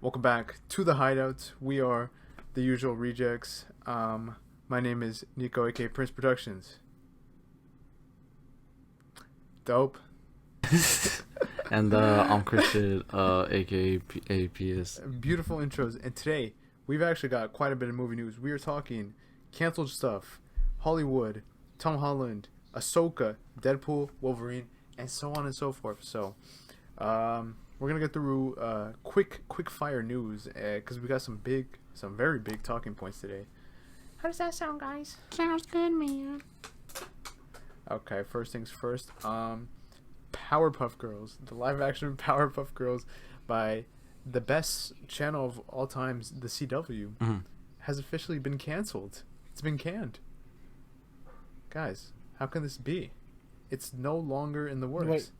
Welcome back to the Hideout. We are the usual rejects. My name is Neco, aka Prince Productions. Dope. And I'm Christian, aka APS. Beautiful intros. And today, we've actually got quite a bit of movie news. We are talking canceled stuff, Hollywood, Tom Holland, Ashoka, Deadpool, Wolverine, and so on and so forth. So, we're gonna get through quick fire news because we got some very big talking points today. How does that sound, guys? Sounds good, man. Okay, first things first. Powerpuff Girls, the live-action Powerpuff Girls by the best channel of all times, the CW, has officially been canceled. It's been canned. Guys, how can this be? It's no longer in the works. Wait.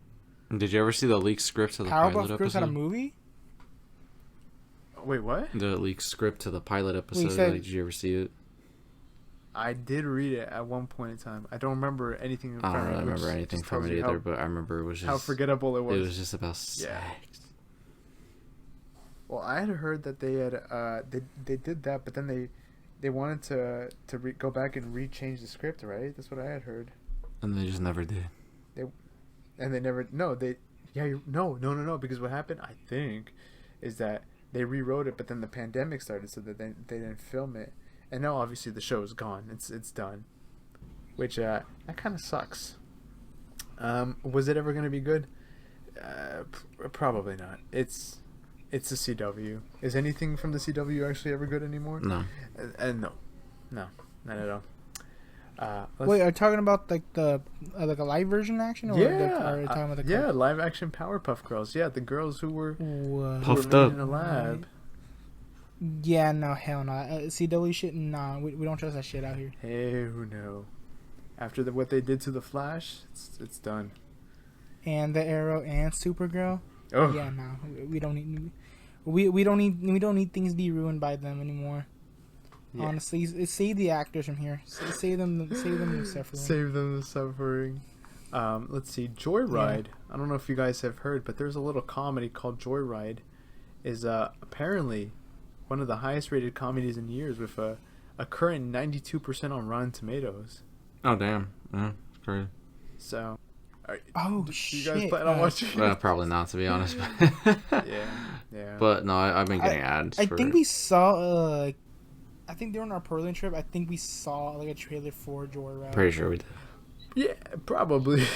Did you ever see the leaked script to the pilot Powerpuff episode? Girls had a movie? Wait, what? The leaked script to the pilot episode. Did you ever see it? I did read it at one point in time. I don't remember anything I don't really remember anything from it either, but I remember it was just... How forgettable it was. It was just about sex. Well, I had heard that they had they did that, but then they wanted to go back and rechange the script, right? That's what I had heard. And they just never did. And they never no because what happened, I think, is that they rewrote it, but then the pandemic started, so that they didn't film it, and now obviously the show is gone. It's done, which that kind of sucks. Was it ever going to be good? Probably not. It's the CW. Is anything from the CW actually ever good anymore? No. No, not at all. Wait, are you talking about like the like a live version action, or are you talking about the live action Powerpuff Girls? Yeah, the girls who were puffed up in a lab. Yeah, no, hell no. CW shit, nah, we don't trust that shit out here. Hell no. After what they did to the Flash, it's done. And the Arrow and Supergirl. Oh yeah, no, we don't need we don't need things to be ruined by them anymore. Yeah. Honestly, save the actors from here. Save them the suffering. Save them the suffering. Let's see, JoyRide. Yeah. I don't know if you guys have heard, but there's a little comedy called JoyRide. Is apparently one of the highest rated comedies in years, with a current 92% on Rotten Tomatoes. Oh damn! Yeah, it's crazy. So, shit! You guys plan on watching? Well, probably not, to be honest. yeah. But no, I've been getting ads. I think we saw. I think during our Portland trip, I think we saw like a trailer for JoyRide. Pretty sure we did. Yeah, probably.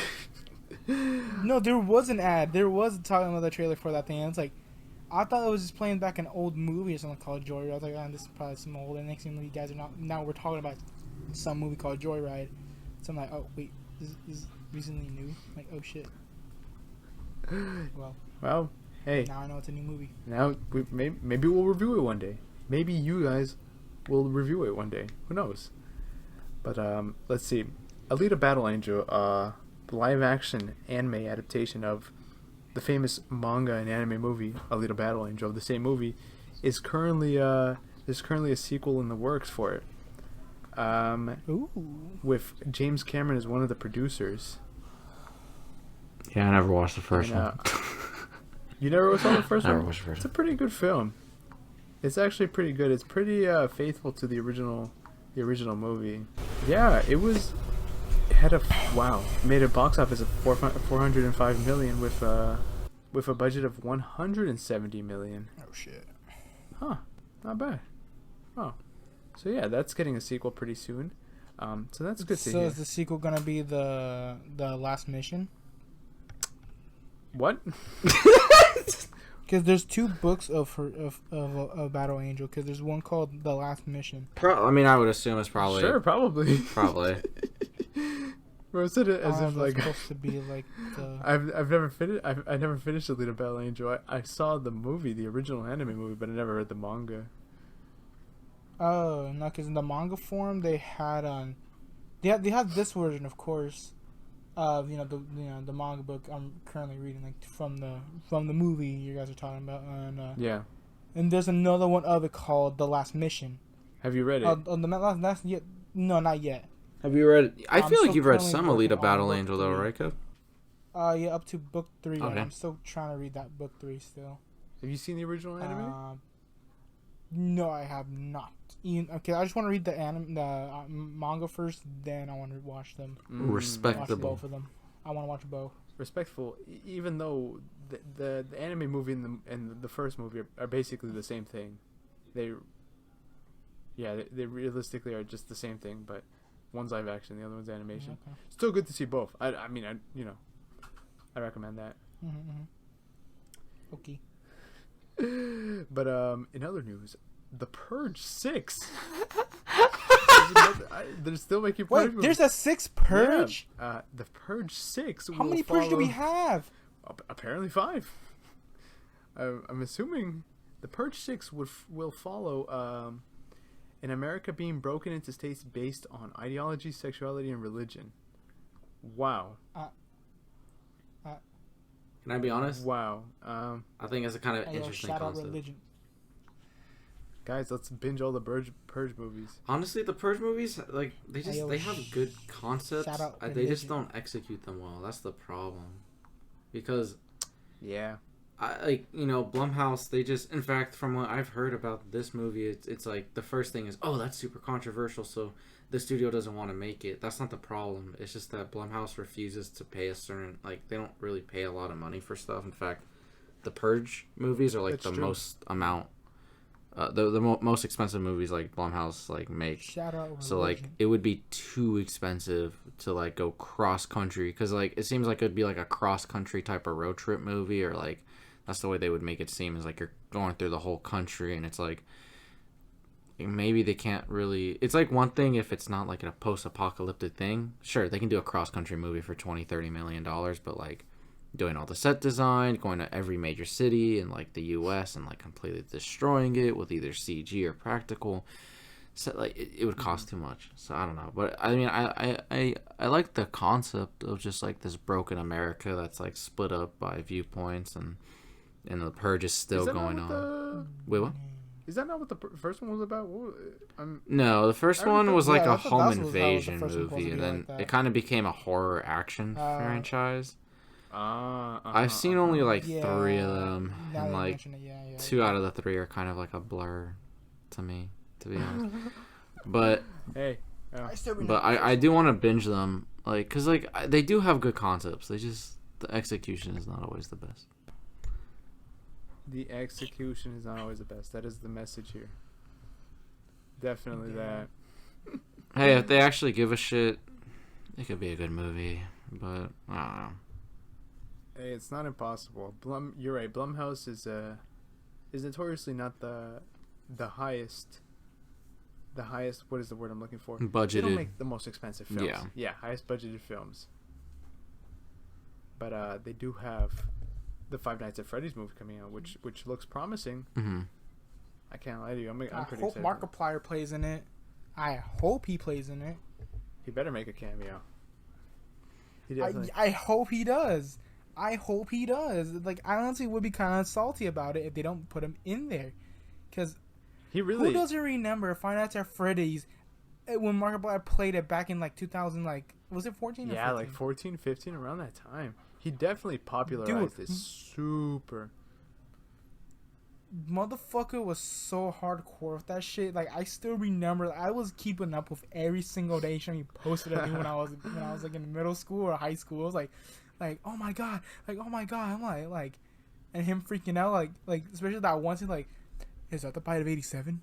No, there was an ad. There was talking about the trailer for that thing. And it's like, I thought it was just playing back an old movie or something called JoyRide. I was like, this is probably some old. And next thing you guys are not. Now we're talking about some movie called JoyRide. So I'm like, oh wait, this is recently new. I'm like, oh shit. Well, hey. Now I know it's a new movie. Now maybe we'll review it one day. Maybe you guys will review it one day. Who knows? But let's see. Alita Battle Angel, the live-action anime adaptation of the famous manga and anime movie Alita Battle Angel, the same movie, is currently there's currently a sequel in the works for it. Ooh. With James Cameron as one of the producers. Yeah, I never watched the first one. You never saw the first one? I never watched the first one. It's a pretty good film. It's actually pretty good. It's pretty faithful to the original movie. Yeah, made a box office of 405 million with a budget of 170 million. Oh shit. Huh. Not bad. Oh. So yeah, that's getting a sequel pretty soon. So that's good to hear. So is the sequel gonna be the last mission? What? Because there's two books of Battle Angel. Because there's one called The Last Mission. I mean, I would assume it's probably... Sure, probably. Probably. Bro said it as if like... supposed to be like the... I've never finished... I never finished Alita Battle Angel. I saw the movie, the original anime movie, but I never read the manga. Oh, no, because in the manga form, they had... They had this version, of course. The manga book I'm currently reading, like from the movie you guys are talking about, and yeah. And there's another one of it called The Last Mission. Have you read it? No, not yet. Have you read? I feel like you've read some Alita Battle Angel though, right, Kev? Yeah, up to book 3. Okay. And I'm still trying to read that book 3 still. Have you seen the original anime? No, I have not. Okay, I just want to read the manga first, then I want to watch them. Watch Respectable. both of them. I want to watch both. Respectful, even though the anime movie and the first movie are basically the same thing. They realistically are just the same thing, but one's live action, the other one's animation. Okay. Still good to see both. I recommend that. Okay. But in other news, the Purge 6. They're still making Purge movies. There's a 6th Purge? Yeah. The Purge 6. How many Purge do we have? Apparently 5. I'm assuming the Purge 6 will follow in America being broken into states based on ideology, sexuality, and religion. Wow. Can I be honest? Wow. I think it's a kind of interesting shout out concept. religion. Guys, let's binge all the Purge movies. Honestly, the Purge movies, like they have good concepts. They just don't execute them well. That's the problem. Because Blumhouse, they just, in fact, from what I've heard about this movie, it's like the first thing is, oh, that's super controversial, so the studio doesn't want to make it. That's not the problem. It's just that Blumhouse refuses to pay a certain, like, they don't really pay a lot of money for stuff. In fact, the Purge movies are like most amount. The most expensive movies like Blumhouse like make. Shout out so like it would be too expensive to like go cross country, because like it seems like it'd be like a cross country type of road trip movie, or like that's the way they would make it seem, is like you're going through the whole country, and it's like maybe they can't really. It's like one thing if it's not like a post-apocalyptic thing. Sure, they can do a cross country movie for $20-30 million, but like doing all the set design, going to every major city in like the US and like completely destroying it with either CG or practical, so like it would cost too much. So I don't know, but I mean I like the concept of just like this broken America that's like split up by viewpoints, and the Purge is still going on. Wait, what? Is that not what the first one was about? No, the first one was like a home invasion the movie, and then like it kind of became a horror action franchise. I've seen only like 3 of them, and like 2 out of the 3 are kind of like a blur to me, to be honest. But I do want to binge them, like, cause like they do have good concepts. They just, the execution is not always the best. The execution is not always the best. That is the message here. Definitely that. Hey, if they actually give a shit, it could be a good movie, but I don't know. Hey, it's not impossible. You're right. Blumhouse is notoriously not the highest. The highest. What is the word I'm looking for? Budgeted. They don't make the most expensive films. Yeah, highest budgeted films. But they do have the Five Nights at Freddy's movie coming out, which looks promising. Mm-hmm. I can't lie to you. I'm pretty excited. I hope Markiplier plays in it. I hope he plays in it. He better make a cameo. I hope he does. I hope he does. Like, I honestly would be kind of salty about it if they don't put him in there, because who doesn't remember Five Nights at Freddy's when Markiplier played it back in like 2000? Like, was it 14? Yeah, like 14, 15, around that time. He definitely popularized it super. Motherfucker was so hardcore with that shit. Like, I still remember, I was keeping up with every single day he posted it when I was like in middle school or high school. I was like oh my god, I'm like and him freaking out, like especially that one scene, like, is that the bite of 87?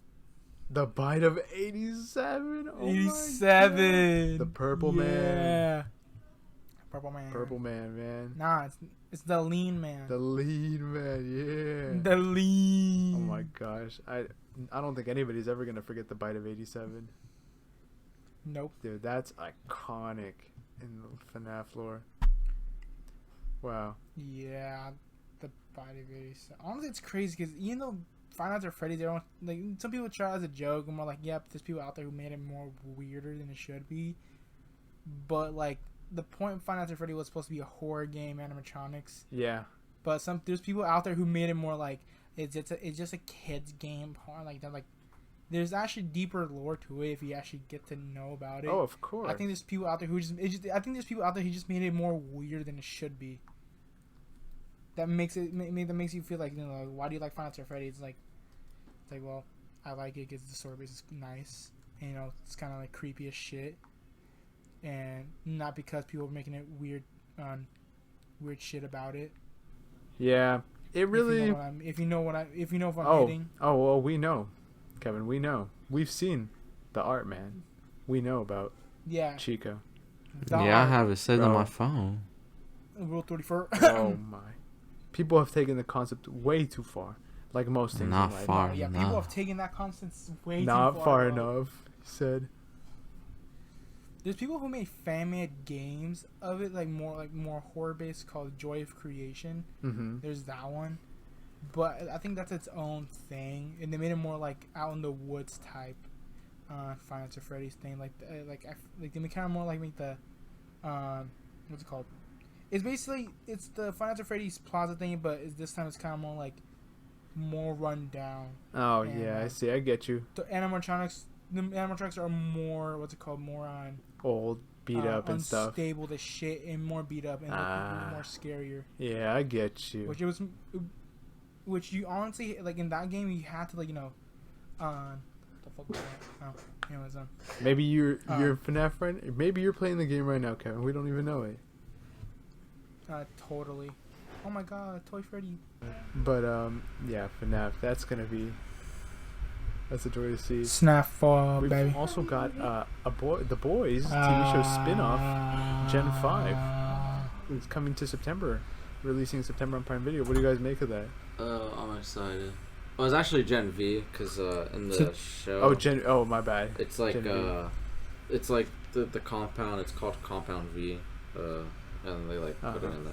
The bite of 87? Oh 87. The purple man. Purple man. man. Nah, it's the lean man. The lean man, yeah. The lean. Oh my gosh. I don't think anybody's ever going to forget the bite of 87. Nope. Dude, that's iconic in the FNAF lore. Wow. Yeah, the bite of 87. Honestly, it's crazy because even though Five Nights at Freddy's, they don't, like, some people try it as a joke and more like, yep, there's people out there who made it more weirder than it should be. But like, the point of Five Nights at Freddy was supposed to be a horror game, animatronics. Yeah. But there's people out there who made it more like it's just a kid's game, like they're like there's actually deeper lore to it if you actually get to know about it. Oh, of course. I think there's people out there who I think there's people out there who just made it more weird than it should be. That makes you feel like, you know, like, why do you like Final Fantasy Freddy? It's like, well, I like it because the story base is nice, and, you know, it's kind of like creepy as shit, and not because people are making it weird shit about it. Yeah, it really. If you know what I'm hitting. Oh, well, we know, Kevin. We know. We've seen the art, man. We know about Chico. I have it saved on my phone. Rule 34. Oh my. People have taken the concept way too far. Like most things Not in life. far Yeah, enough. people have taken that concept way too Not far. far enough, he said. There's people who made fan-made games of it, like more horror-based, called Joy of Creation. Mm-hmm. There's that one, but I think that's its own thing, and they made it more like out in the woods type, Final Fantasy Freddy's thing. They kind of more like make the, what's it called? It's the Final Fantasy Freddy's Plaza thing, but this time it's kind of more like more run down. Oh, and, yeah, I see. I get you. The animatronics are more, what's it called? More on old, beat up and stuff. Unstable as shit and more beat up and more scarier. Yeah, I get you. Which you honestly, like, in that game you had to, like, you know, the fuck was that? Oh, anyways, maybe you're FNAF right. Maybe you're playing the game right now, Kevin. We don't even know it. Totally. Oh my god, Toy Freddy. But yeah, FNAF. That's a joy to see. Snap We've baby. also got the Boys TV show spin-off, Gen 5. It's coming to September, releasing in September on Prime Video. What do you guys make of that? I'm excited. Well, it's actually Gen V because in the show. Oh, my bad. It's like it's like the compound. It's called Compound V, and they like put it in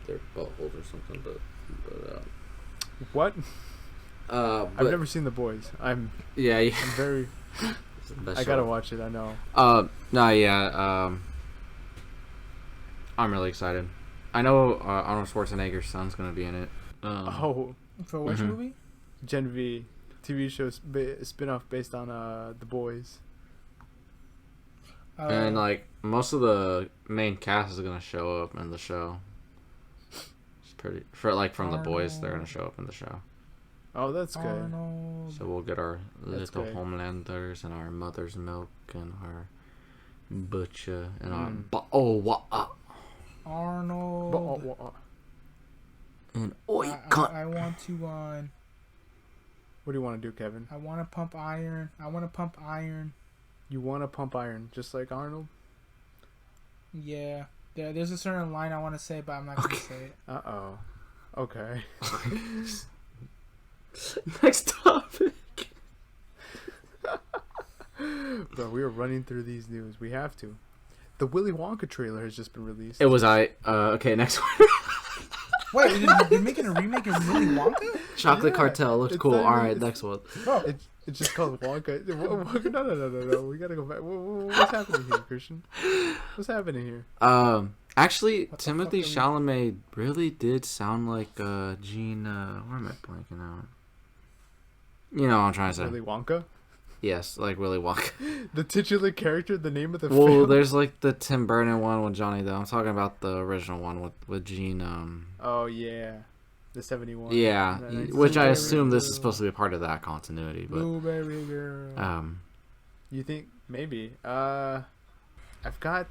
their buttholes or something. But what? But, I've never seen The Boys. I'm very. I gotta watch it. I know. I'm really excited. I know Arnold Schwarzenegger's son's gonna be in it. For which movie? Gen V, TV show spin-off based on The Boys. And like most of the main cast is gonna show up in the show. It's pretty from The Boys. They're gonna show up in the show. Oh, that's good. Arnold. So we'll get our little Homelanders and our Mother's Milk and our Butcher and our Arnold. And I want to. What do you want to do, Kevin? I want to pump iron. You want to pump iron, just like Arnold? Yeah. There's a certain line I want to say, but I'm not going to say it. Uh-oh. Okay. Next topic. Bro, we are running through these news. We have to. The Willy Wonka trailer has just been released. It was okay, next one. Wait, they're making a remake of Willy Wonka? Chocolate Cartel looks cool. Alright, next one. Bro, it's just called Wonka. No. We gotta go back. What's happening here, Christian? What's happening here? Actually, Timothy Chalamet really did sound like Gene. Where am I blanking out? You know what I'm trying to say. Willy Wonka? Yes, like Willy Wonka. The titular character, the name of the film? Well, there's like the Tim Burton one with Johnny Depp. I'm talking about the original one with Gene. Oh, yeah. The 71. Yeah, which I assume this is supposed to be a part of that continuity. But, Blueberry Girl. You think maybe? I've got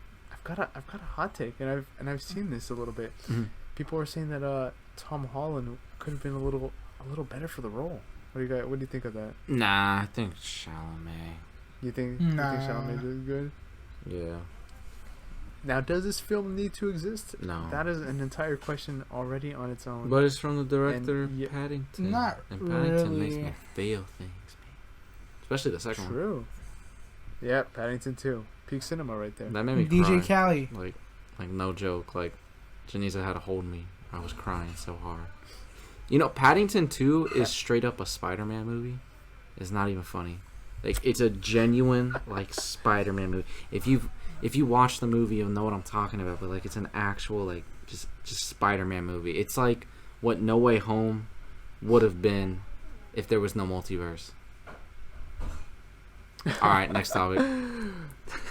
a hot take, and I've seen this a little bit. Mm-hmm. People are saying that Tom Holland could have been a little better for the role. What do you think of that? Nah, I think Chalamet. You think Chalamet is good? Yeah. Now, does this film need to exist? No. That is an entire question already on its own. But it's from the director Paddington. Not and Paddington really. makes me feel things, man. Especially the second one. True. Yeah, Paddington 2. Peak cinema right there. That made me DJ cry. Khaled. Like no joke. Like, Janiza had to hold me. I was crying so hard. You know, Paddington 2 is straight up a Spider-Man movie. It's not even funny. Like, it's a genuine, like, Spider-Man movie. If you watch the movie, you'll know what I'm talking about. But, like, it's an actual, like, just Spider-Man movie. It's like what No Way Home would have been if there was no multiverse. All right, next topic.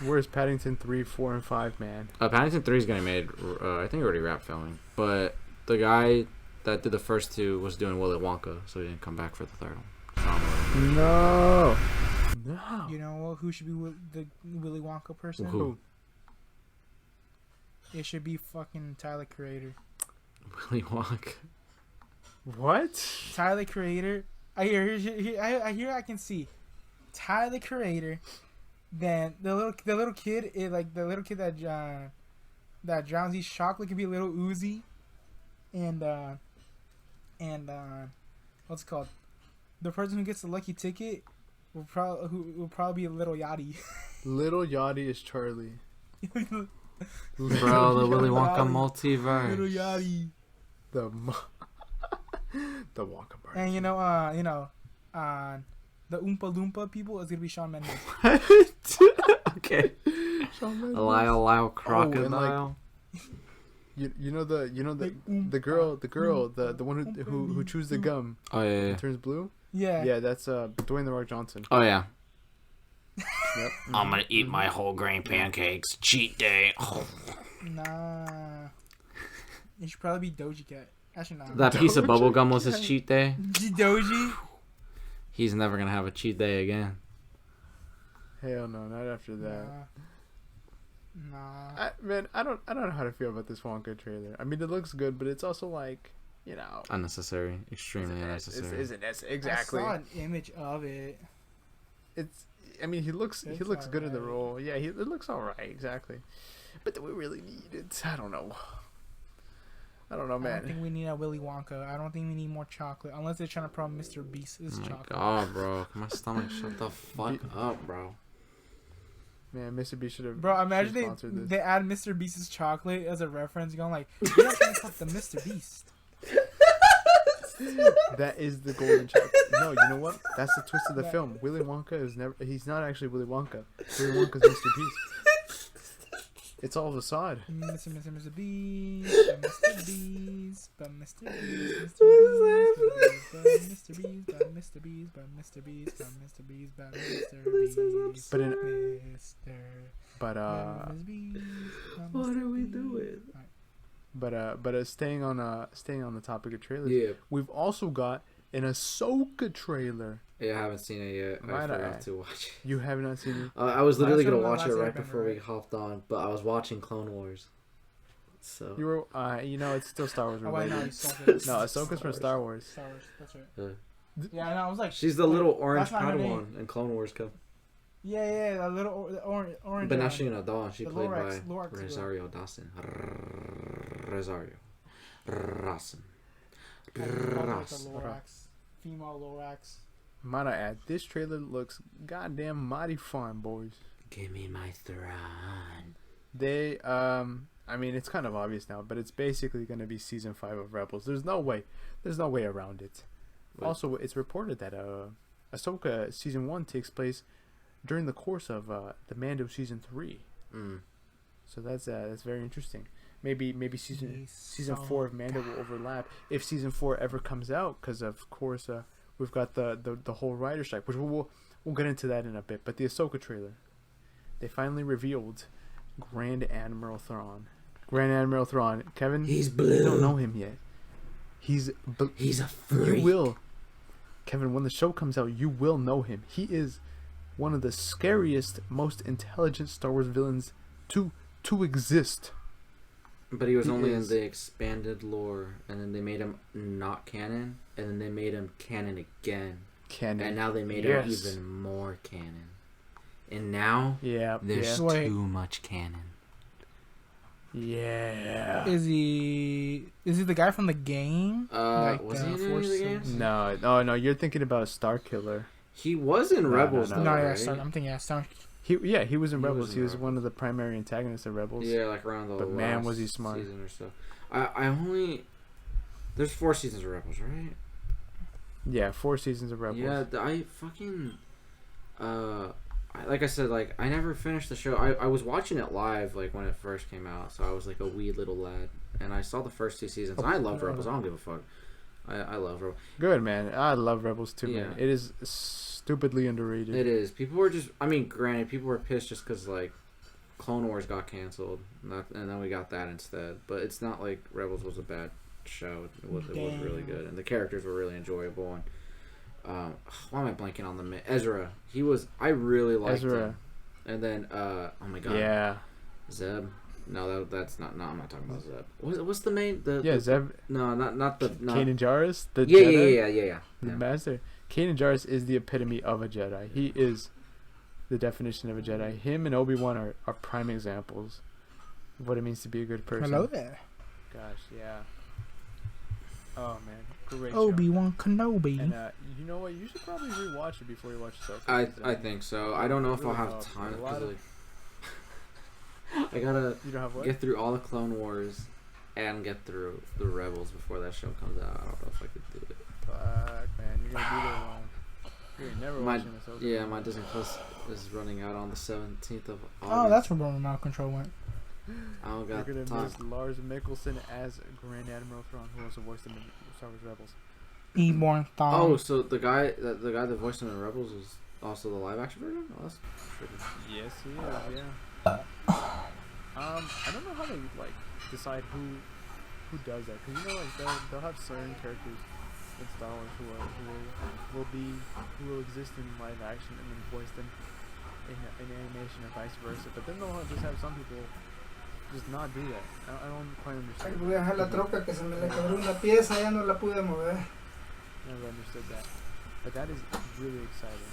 Where's Paddington 3, 4, and 5, man? Paddington 3 is getting made. I think already wrapped filming, but the guy that did the first two was doing Willy Wonka, so he didn't come back for the third one. No. You know who should be the Willy Wonka person? Who? It should be fucking Tyler Creator. Willy Wonka. What? Tyler Creator. I hear. I can see Tyler Creator. Then the little kid is like the little kid that drowns. He's shocked. Like, could be a little Uzi, and what's it called? The person who gets the lucky ticket will probably be a Little Yachty. Little Yachty is Charlie. Bro, the Willy Wonka multiverse. Little Yachty. The Wonka bar. And the Oompa Loompa people is gonna be Shawn Mendes. Okay. Lyle Crocodile. You know the girl the one who chews the gum. Oh yeah. And turns blue. Yeah. Yeah, that's Dwayne the Rock Johnson. Oh yeah. Yep. I'm gonna eat my whole grain pancakes. Cheat day. Nah. It should probably be Doja Cat. Actually, not. That piece of bubble gum was his cheat day. Doji. He's never gonna have a cheat day again. Hell no, not after that. Nah. I don't know how to feel about this Wonka trailer. I mean, it looks good, but it's also like, unnecessary, extremely unnecessary. Isn't it? Exactly. I saw an image of it. I mean, he looks good in the alright. role. Yeah, it looks all right, exactly. But do we really need it? I don't know, I don't man. think we need a Willy Wonka. I don't think we need more chocolate, unless they're trying to promote Mr. Beast is Oh my chocolate. god, bro. My stomach shut the fuck up, bro. Man, Mr. B should have. Bro, imagine sponsored this. they add Mr. Beast's chocolate as a reference, going like, "You're not gonna fuck the Mr. Beast." That is the golden chocolate. No, you know what? That's the twist of the film. Willy Wonka is never. He's not actually Willy Wonka. Willy Wonka's Mr. Beast. It's all facade. Mr. Beast, Mr. Beast, Mr. Beast, Mr. Beast, Mr. Beast, Mr. Beast, Mr. Beast, Mr. Beast, But What are we doing? But staying on the topic of trailers, Yeah. we've also got an Ahsoka trailer. Yeah, I haven't seen it yet. I forgot to watch it. You have not seen it? I was literally Last gonna one, watch it Last right Airbender, before we right? hopped on, but I was watching Clone Wars. So You were, it's still Star Wars Oh wait, related. no, you saw it. No, Ahsoka's from Star Wars. Star Wars, that's right. Yeah. Yeah, I know. I was like, she's the little orange that's not her Padawan in Clone Wars. Yeah, the little orange. But now one. she's an adult. She The played Lorax by girl. Rosario Dawson. Rosario. Rawson. I think it's called, like, Ross. the Lorax, female Lorax. Might I add, this trailer looks goddamn mighty fun, boys. Give me my Thrawn. They, I mean, it's kind of obvious now, but it's basically going to be season 5 of Rebels. There's no way around it. What? Also, it's reported that Ahsoka season 1 takes place during the course of the Mando season 3. So that's very interesting. Maybe season 4 of Mando will overlap if season 4 ever comes out, because of course we've got the whole writer strike, which we'll get into that in a bit. But the Ahsoka trailer, they finally revealed Grand Admiral Thrawn. Kevin, He's blue. You don't know him yet. He's a freak. You will, Kevin. When the show comes out, you will know him. He is one of the scariest, most intelligent Star Wars villains to exist. But he was He only is. in the expanded lore, and then they made him not canon, and then they made him canon again, Canon. and now they made Yes. him even more canon. And now there's Wait. too much canon. Yeah. Is he the guy from the game? Like, Was he in any of Force the games? No. You're thinking about Starkiller. He was in No, Rebels, no, though, No, yeah, right? I'm thinking Star. He was in He Rebels. was He in was Rebels. one of the primary antagonists of Rebels. Yeah, like around the But last man, was he smart. season or so. I only... There's 4 seasons of Rebels, right? Yeah, 4 seasons of Rebels. Yeah, I fucking... like I said, like, I never finished the show. I was watching it live, like, when it first came out, so I was, like, a wee little lad. And I saw the first 2 seasons, and I love Rebels. I don't give a fuck. I love Rebels. Good, man. I love Rebels too, Yeah. man. It is stupidly underrated. It is. People were just. I mean, granted, people were pissed just because like Clone Wars got canceled, and then we got that instead. But it's not like Rebels was a bad show. It was really good, and the characters were really enjoyable. And why am I blanking on the Ezra? I really liked him. And then oh my god, yeah, Zeb. No, that's not. No, I'm not talking about Zeb. What's the main? Zeb. No, not the. Kanan Jarrus. The yeah. The master. Kanan Jarrus is the epitome of a Jedi. He is the definition of a Jedi. Him and Obi-Wan are prime examples of what it means to be a good person. Hello there. Gosh, yeah. Oh man, great Obi-Wan Kenobi. And you know what? You should probably rewatch it before you watch Ahsoka. I think so. I don't know if I'll have time because I gotta get through all the Clone Wars and get through the Rebels before that show comes out. I don't know if I could do it. Fuck, man, you're gonna be there long. You're never watching Ahsoka. Yeah, my Disney Plus is running out on the 17th of August. Oh, that's where Remote Control went. I don't got You're gonna time. miss Lars Mikkelsen as Grand Admiral Thrawn, who also voiced him in Star Wars Rebels. Eborn Thawne. Oh, so the guy that voiced him in Rebels is also the live action version? Oh, that's tricky. Yes, he is. Yeah. I don't know how they like decide who does that, because you know, like they'll have certain characters in Star Wars who will exist in live action and then voice them in animation or vice versa. But then they'll just have some people just not do that. I don't quite understand. Voy a dejar la troca que se me le quebró una pieza, ya no la pude mover. Never understood that. But that is really exciting.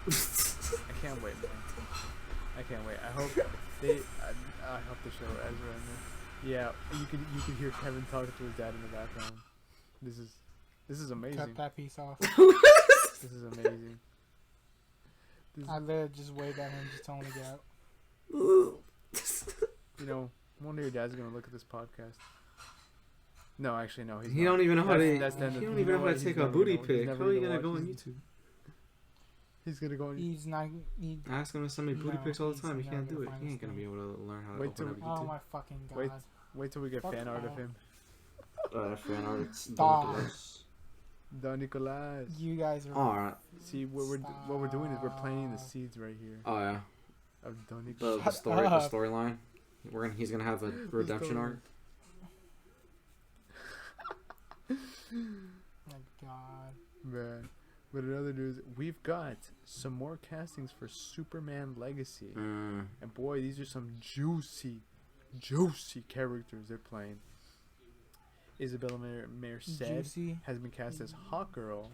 I can't wait, man. I can't wait. I hope I hope they show Ezra in there. Yeah, you could hear Kevin talking to his dad in the background. This is amazing. Cut that piece off. This is amazing. I literally just waved at him, just telling him to get out. You know, one day your dad's gonna look at this podcast. No, actually, no. He don't even know how to. He don't don't even know how to take a booty pic. How are you gonna go on YouTube? He's gonna go on. He's not. I ask him to send me booty pics all the time. He never can't do it. gonna He find ain't gonna be able to learn how to Wait open up Oh YouTube. my fucking god. Wait till we get Fuck fan art of off. him. Fan art. Stop. Don Nicolas. You guys are. Alright. See what we're doing is we're planting the seeds right here Oh yeah. of Don The Nicolas. storyline. He's gonna have a redemption story. arc. My god. Man. But in other news, we've got some more castings for Superman Legacy. And boy, these are some juicy characters they're playing. Isabella Merced Juicy. has been cast as Hawkgirl.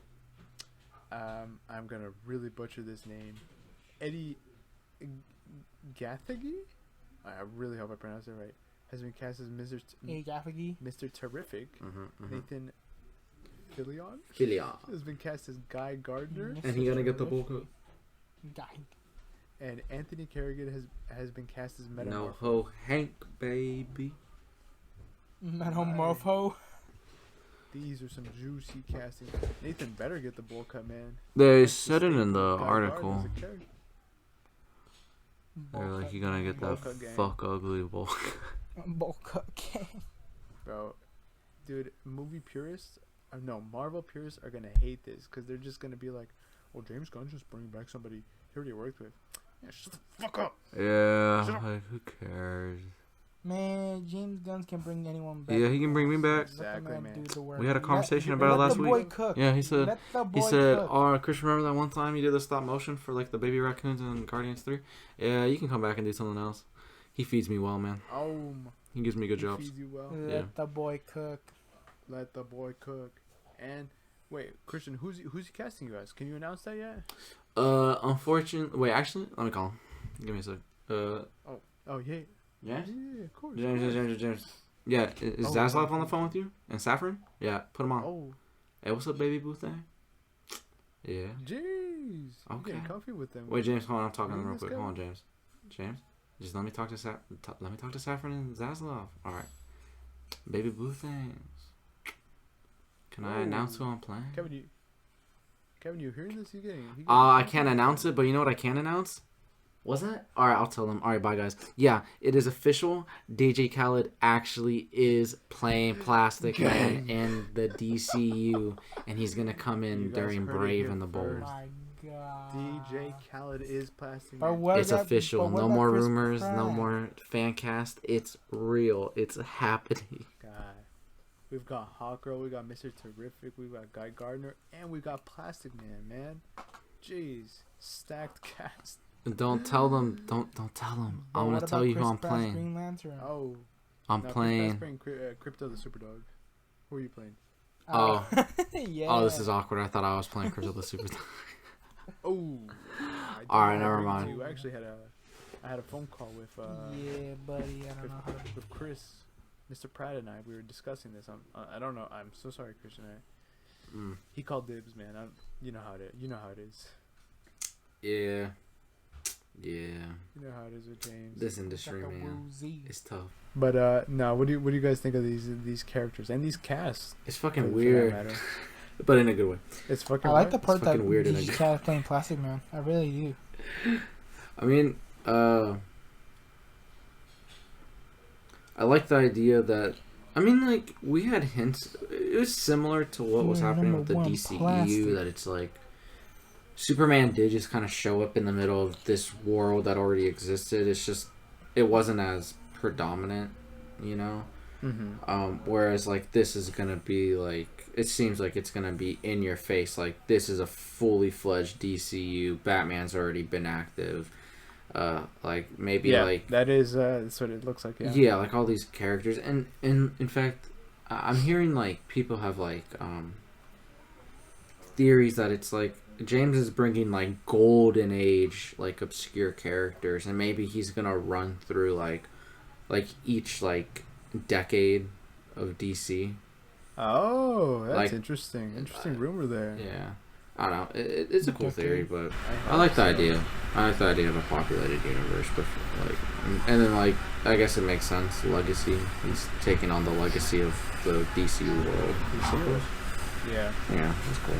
I'm gonna really butcher this name. Eddie Gathegi? I really hope I pronounced it right. Has been cast as Mr. Terrific. Nathan Fillion has been cast as Guy Gardner. And he gonna get the bulk of. Guy. And Anthony Carrigan has been cast as No Metamorpho. ho Hank baby. Metamorpho. These are some juicy castings. Nathan better get the bowl cut, man. They That's said it in the Guy article. Gardner's a character. They're like, you're gonna get that Bulk gang. fuck ugly bulk. Bulk gang. Bro, dude, movie purists, no, Marvel purists are gonna hate this because they're just gonna be like, "Well, James Gunn just bringing back somebody he already worked with." Yeah, shut the fuck up. Yeah, like who cares? Man, James Gunn can bring anyone back. Yeah, he can bring me back. Exactly, Let the man. do the work. We had a conversation about it Let last the week. boy cook. Yeah, he said. Let the boy He said, cook. "Oh, Chris, remember that one time you did the stop motion for like the baby raccoons in Guardians 3? Yeah, you can come back and do something else." He feeds me well, man. Oh, He gives me good he jobs. feeds you well. Let Yeah. the boy cook. Let the boy cook. And wait, Christian, who's he casting you as? Can you announce that yet? Unfortunately, wait, actually, let me call him. Give me a sec. Oh yeah. James? Yeah, of course. James. Yeah, is Oh, Zaslav on the phone with you? And Saffron? Yeah, put him on. Oh, Hey, what's up, baby boo thing? Yeah. jeez. Okay. You getting comfy with them. Wait, James, hold on. I'm talking to him real Let's quick. go. Hold on, James. James, just let me talk to let me talk to Saffron and Zaslav. All right. Baby boo things. Can I Whoa. announce who I'm playing? Kevin, you hearing this? You getting? I can't announce it, but you know what I can announce? Was that? All right, I'll tell them. All right, bye, guys. Yeah, it is official. DJ Khaled actually is playing Plastic Man in the DCU, and he's going to come in during Brave and the Bold. Oh my god. DJ Khaled is Plastic But Man. what It's about- official. but what No about more Chris rumors. No Pratt? more fan cast. It's real. It's happening. God. We've got Hawkgirl, we got Mr. Terrific, we've got Guy Gardner, and we got Plastic Man. Jeez. Stacked cast. Don't tell them. Don't tell them. But I'm what going to tell about you who Chris I'm Pratt's playing. Green Lantern? Oh. I'm No, playing. Crypto the Superdog. Who are you playing? Oh. Yeah. Oh, this is awkward. I thought I was playing Crypto the Super. Oh. Alright, never mind. You actually I had a phone call with yeah, buddy. I don't know how to. with Chris, Mr. Pratt and I. We were discussing this. I don't know. I'm so sorry, Christian. He called dibs, man. You know how it is. You know how it is. Yeah. You know how it is with James. This industry, Like a man. woozy. It's tough. But no, what do you guys think of these characters and these casts? It's fucking for that weird. matter? But in a good way. It's fucking. I like the what? part that fucking weird and DJ I- Khaled playing Plastic Man. I really do. I mean, I like the idea that, I mean, like, we had hints. It was similar to what was Yeah, happening with the number one, DCEU, plastic. that it's like, Superman did just kind of show up in the middle of this world that already existed. It's just, it wasn't as predominant, you know? Whereas, like, this is gonna be, like, it seems like it's gonna be in your face. Like, this is a fully fledged DCU. Batman's already been active. Like, maybe, like... that is that's what it looks like. Yeah. Yeah, like all these characters, and in fact, I'm hearing like people have like theories that it's like James is bringing like golden age like obscure characters, and maybe he's gonna run through like each like decade of DC. Oh, that's Like, interesting. Interesting rumor there. Yeah, I don't know. It's a cool Okay. theory, but I like the idea. I like the idea of a populated universe, but like, and then like, I guess it makes sense. Legacy. He's taking on the legacy of the DC world. Yeah. Yeah, that's cool.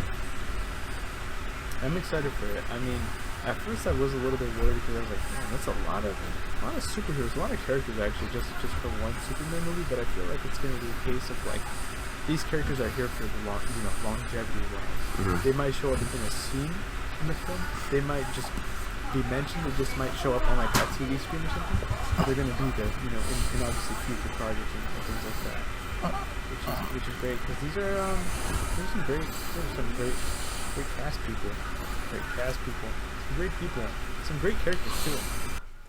I'm excited for it. I mean, at first I was a little bit worried because I was like, man, that's a lot of superheroes, a lot of characters actually, just for one Superman movie. But I feel like it's gonna be a case of like, these characters are here for the longevity wise. They might show up in a scene in the film. They might just be mentioned. They just might show up on like a TV screen or something. They're gonna be there, in obviously future projects and things like that. Which is great because there's some great cast people, some great characters too.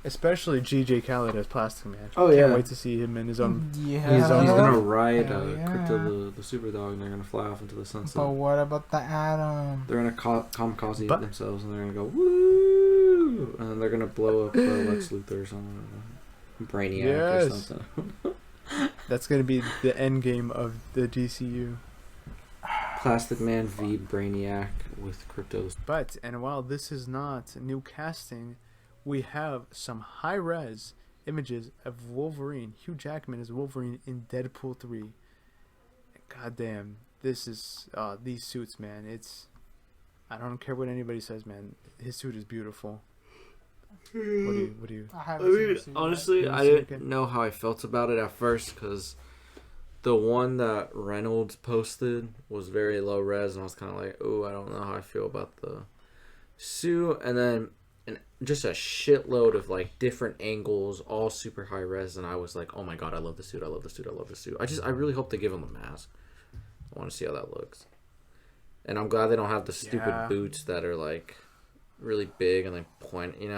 Especially G.J. Khaled as Plastic Man. Oh, Can't yeah. wait to see him in his own. Yeah. He's on- He's gonna ride Hell yeah. Crypto the Super Dog, and they're gonna fly off into the sunset. But what about the Atom? They're gonna kamikaze But- themselves, and they're gonna go woo, and then they're gonna blow up Lex Luthor or something, Brainiac or Yes. something. That's gonna be the end game of the DCU. Plastic Man v Brainiac with Cryptos. But and while this is not new casting, we have some high-res images of Wolverine. Hugh Jackman is Wolverine in Deadpool 3. God damn, this is these suits, man. I don't care what anybody says, man. His suit is beautiful. What do you? I I haven't seen mean, the suit honestly, yet. I didn't know how I felt about it at first, because the one that Reynolds posted was very low res, and I was kind of like, oh, I don't know how I feel about the suit. And then just a shitload of like different angles, all super high res, and I was like, oh my god, I love the suit, I love the suit, I love the suit. I really hope they give him a mask. I want to see how that looks. And I'm glad they don't have the stupid Yeah. boots that are like really big and like point, like I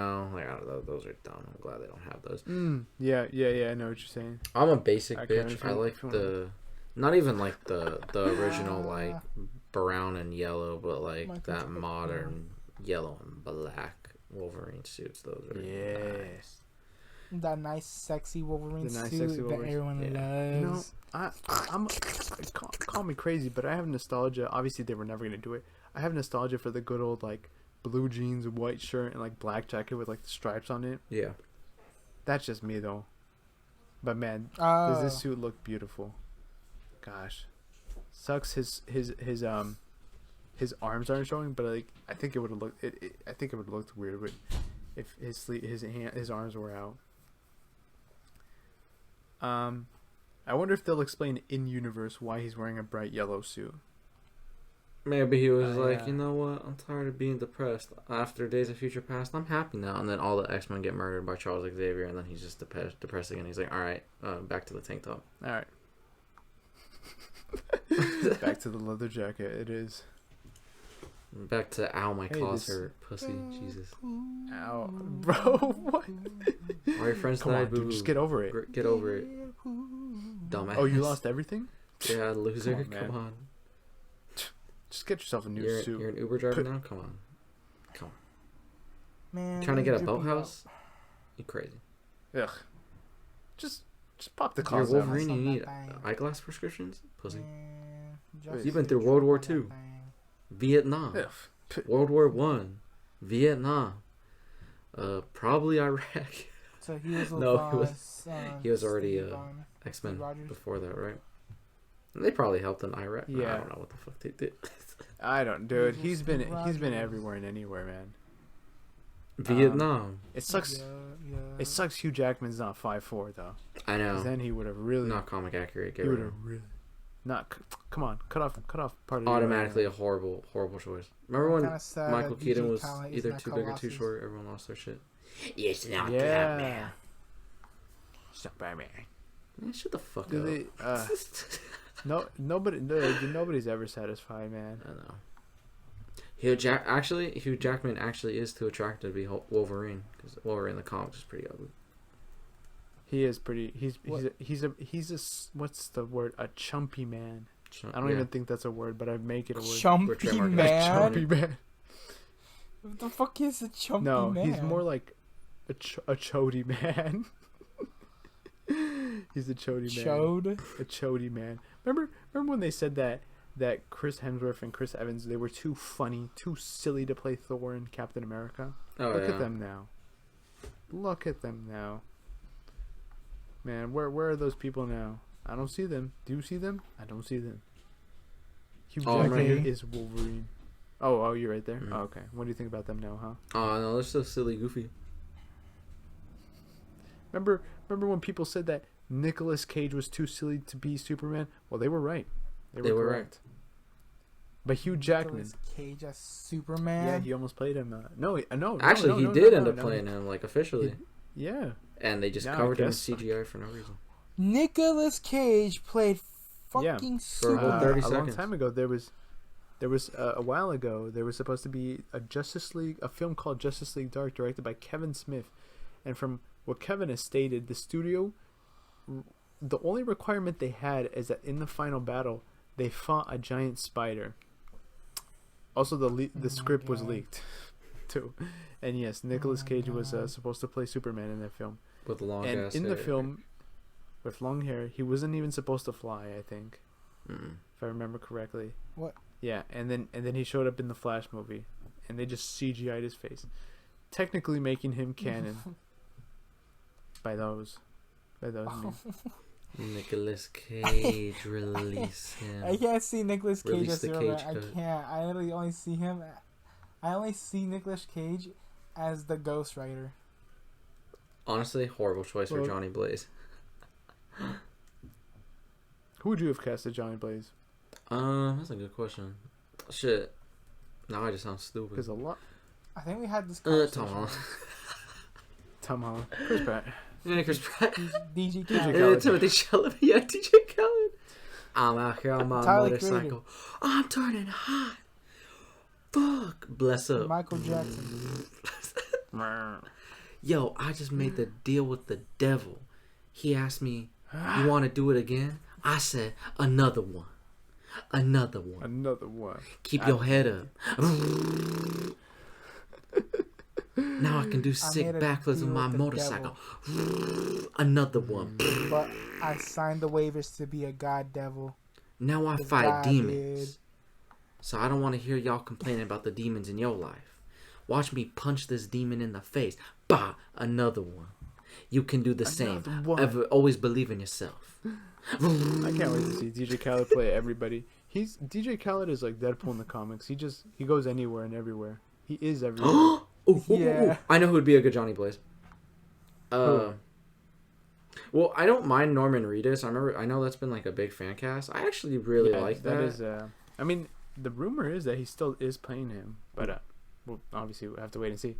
don't know, those are dumb. I'm glad they don't have those. Yeah. I know what you're saying. I'm a basic I kinda bitch. I feel- like feel the, not even like the original like brown and yellow, but like Michael that Jackson. modern yellow and black Wolverine suits. Those are nice. That nice, sexy Wolverine The nice, suit sexy that Wolverine. everyone loves. I'm call me crazy, but I have nostalgia. Obviously, they were never gonna do it. I have nostalgia for the good old like blue jeans, white shirt, and like black jacket with like the stripes on it. Yeah. That's just me though. But man, does this Oh. suit look beautiful? Gosh, sucks his arms aren't showing, but like I think it would have looked. I think it would have looked weird if his arms were out. I wonder if they'll explain in universe why he's wearing a bright yellow suit. Maybe he was like, yeah. you know what? I'm tired of being depressed. After Days of Future Past, I'm happy now. And then all the X-Men get murdered by Charles Xavier, and then he's just depressed again. He's like, all right, back to the tank top. All right. Back to the leather jacket. It is. Back to ow, my claws this- hurt, pussy. Jesus. Ow, bro. What? All your friends Come died, on, dude. boo-boo. Just get over it. Get over it. Dumbass. Oh, you lost everything? Yeah, loser. Come on, man. Come on. Just get yourself a new You're suit. an Uber driver now? Come on. Man, Trying to get a dripping boathouse? You crazy. Ugh. Just pop the You're claws out. Wolverine, you That's not need that thing. eyeglass prescriptions? Pussy. Man, Wait. You've been through World War II. Thing. Vietnam. Ugh. World War One. Vietnam. Probably Iraq. So he was with, No, he was already, Steve, X-Men Rogers. before that, right? They probably helped in Iraq. I Yeah. don't know what the fuck they did. I don't, dude. He He's was been Steve Rogers. everywhere and anywhere, man. Vietnam. It sucks. Yeah. It sucks. Hugh Jackman's not 5'4" though. I 'Cause know. then he would have really. Not comic accurate. Get He would rid of have him. really. Not. Come on. Cut off part of the Automatically a horrible choice. Remember when Kinda sad Michael that Keaton DJ was Khaled is either not too big or too Colossus. short? Everyone lost their shit. It's not Yeah. Stop Batman. Man, shut the fuck Do up. they? No. Nobody's ever satisfied, man. I know. Hugh Jackman actually is too attractive to be Wolverine, because Wolverine in the comics is pretty ugly. He is pretty. He's a what's the word? A chumpy man. I don't even think that's a word, but I make it a word. Chumpy trademarking. man. Chumpy man. What the fuck is a chumpy No, man? he's more like a chody man. He's a chody man. Chode. A chody man. Remember when they said that Chris Hemsworth and Chris Evans, they were too funny, too silly to play Thor and Captain America? Oh, Look yeah. at them now. Look at them now. Man, where are those people now? I don't see them. Do you see them? I don't see them. Hugh Oh, I'm Jackman right here. is Wolverine. Oh, you're right there. Mhm. Oh, okay. What do you think about them now, huh? Oh no, they're so silly, goofy. Remember when people said that Nicolas Cage was too silly to be Superman? Well, they were right. They were correct. But Hugh Jackman, Nicolas Cage as Superman. yeah, he almost played him. No. Actually, he did end up playing him, like, officially. Yeah. And they just Yeah, I covered him in guess. CGI for no reason. Nicolas Cage played fucking For a whole Superman. 30 a long seconds. time ago, there was a while ago, there was supposed to be a film called Justice League Dark, directed by Kevin Smith, and from what Kevin has stated, the studio, the only requirement they had is that in the final battle, they fought a giant spider. Also, the script was God. leaked, too, and yes, Nicolas my Cage was God. supposed to play Superman in that film, With long and ass in the hair. film, with long hair, he wasn't even supposed to fly, I think. Mm. If I remember correctly. What? Yeah, and then he showed up in the Flash movie, and they just CGI'd his face, technically making him canon. by those means. Nicolas Cage, release him. I can't see Nicolas Cage Release as the Superman. Cage I cut. can't. I literally only see him. I only see Nicolas Cage as the Ghost Rider. Honestly, horrible choice for Well- Johnny Blaze. Who would you have cast as Johnny Blaze? That's a good question. Shit. Now I just sound stupid. Because a lot. I think we had this Tom conversation. Holland. Tom Holland, Chris Pratt. Yeah, Chris Pratt. DJ DJ Khaled. Khaled. Timothy Chalamet. Yeah, DJ Khaled. I'm out here on my Tyler motorcycle. I'm turning hot. Fuck. Bless up. Michael Jackson. Yo, I just made the deal with the devil. He asked me, you want to do it again? I said, another one. Another one. Another one. Keep your head up. Now I can do sick made a backflips with deal my with the motorcycle. Another one. But I signed the waivers to be a god devil. Now I 'Cause fight God demons. did. So I don't want to hear y'all complaining about the demons in your life. Watch me punch this demon in the face. Bah, another one. You can do the same. Another one. Always believe in yourself. I can't wait to see DJ Khaled play everybody. DJ Khaled is like Deadpool in the comics. He goes anywhere and everywhere. He is everywhere. Yeah. I know who would be a good Johnny Blaze. Who? Well, I don't mind Norman Reedus. I know that's been like a big fan cast. I actually really like that. That is. I mean, the rumor is that he still is playing him, but well, obviously we'll have to wait and see.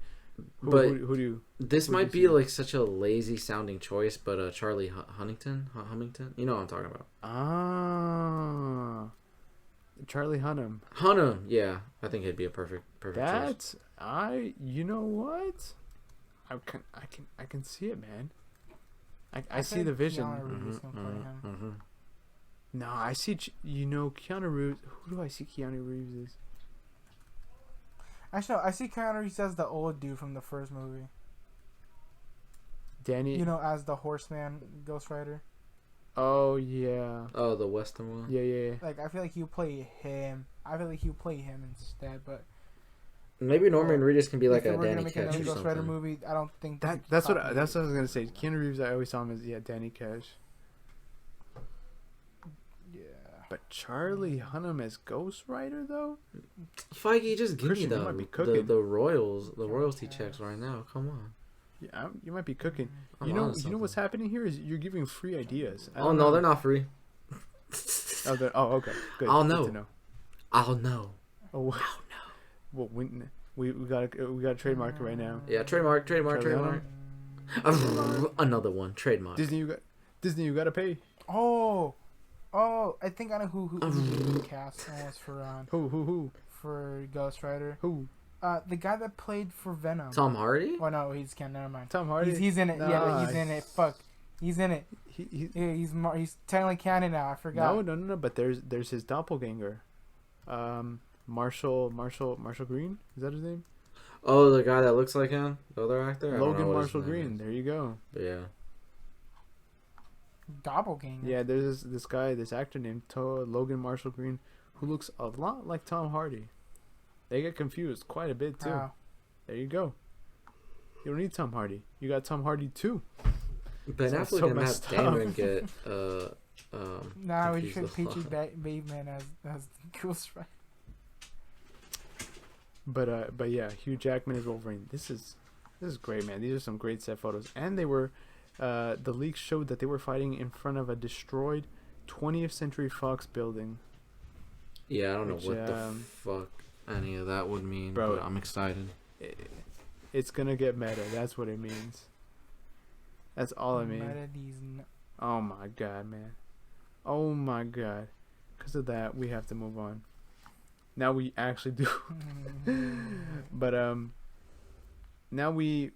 Who do you? This who might do you be see? like such a lazy sounding choice, but Charlie Hunnington, you know what I'm talking about. Charlie Hunnam. Hunnam, yeah, I think he'd be a perfect choice. That's You know what? I can see it, man. I see the vision. Keanu Reeves gonna play him. No, I see. Keanu Reeves. Who do I see? Keanu Reeves is. Actually, no, I see Keanu Reeves as the old dude from the first movie. Danny. You know, as the Horseman Ghost Rider. Oh yeah. Oh, the Western one. Yeah. Like, I feel like he'll play him. I feel like he'll play him instead, but Maybe Norman Reedus can be like if a we're gonna Danny make Ketch another or Ghost Rider something. movie, I don't think That's what I was gonna say. Keanu Reeves. I always saw him as Danny Cash. Yeah. But Charlie Hunnam as Ghost Rider though. Feige, just give Christian, me you might be cooking. the royalty checks right now. Come on. Yeah, you might be cooking. I'm You know on something. what's happening here is you're giving free ideas. I Oh don't no, know. they're not free. Okay. Good. I'll Good know. to know. I'll know. Oh, wow. Well, we gotta trademark it right now. Yeah, trademark. Charlie Another one, trademark. Disney, you gotta pay. Oh, I think I know who the cast was for Who? for Ghost Rider. Who? The guy that played for Venom. Tom Hardy? Oh no, he's can't. Never mind. Tom Hardy. He's in it. Nah. Yeah, he's in it. Fuck, he's in it. He Yeah, he's technically canon now. I forgot. no. But there's his doppelganger, Marshall Green. Is that his name? Oh, the guy that looks like him, the other actor. I don't know Logan what his Marshall name Green. is. There you go. But yeah. Doppelganger. Yeah, there's this actor named Logan Marshall Green, who looks a lot like Tom Hardy. They get confused quite a bit too. Wow. There you go. You don't need Tom Hardy. You got Tom Hardy too. Ben Sounds Affleck so and Matt messed Damon up. get Nah, we confused should a Peachy lot. Bateman as Ghost Rider. But yeah, Hugh Jackman is Wolverine. This is great, man. These are some great set photos, and they were the leaks showed that they were fighting in front of a destroyed 20th Century Fox building. Yeah, I don't know Which, what the fuck any of that would mean, bro, but I'm excited. It's gonna get meta. That's what it means. That's all I mean. Oh my god, man. Oh my god. Because of that, we have to move on. Now we actually do. But now we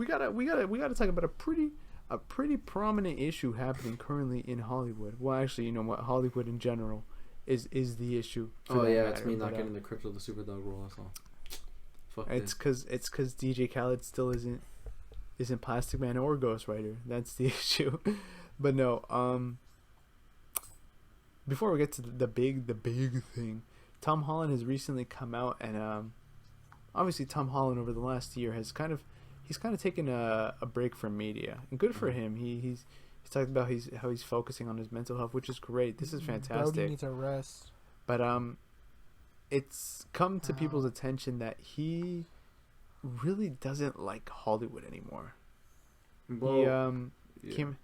gotta talk about a pretty prominent issue happening currently in Hollywood. Well, actually, you know what? Hollywood in general is the issue. Oh that yeah, matter. it's me not But, getting the Crypto the Superdog role. That's all. Fuck It's this. because DJ Khaled still isn't Plastic Man or Ghost Rider. That's the issue. But no, before we get to the big thing, Tom Holland has recently come out, and obviously Tom Holland over the last year has he's kind of taken a break from media, and good for him. He's talked about how he's focusing on his mental health, which is great. This is Brody fantastic. needs a rest. But it's come to people's attention that he really doesn't like Hollywood anymore. Well, He came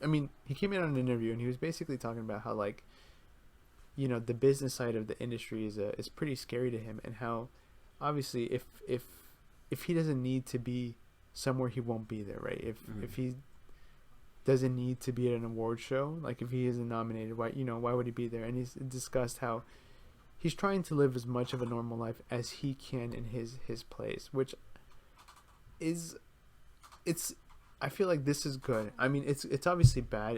in on an interview, and he was basically talking about how, like, you know, the business side of the industry is pretty scary to him, and how obviously if he doesn't need to be somewhere, he won't be there, right? If he doesn't need to be at an award show, like if he isn't nominated, why would he be there? And he's discussed how he's trying to live as much of a normal life as he can in his place, which is I feel like this is good. I mean, it's obviously bad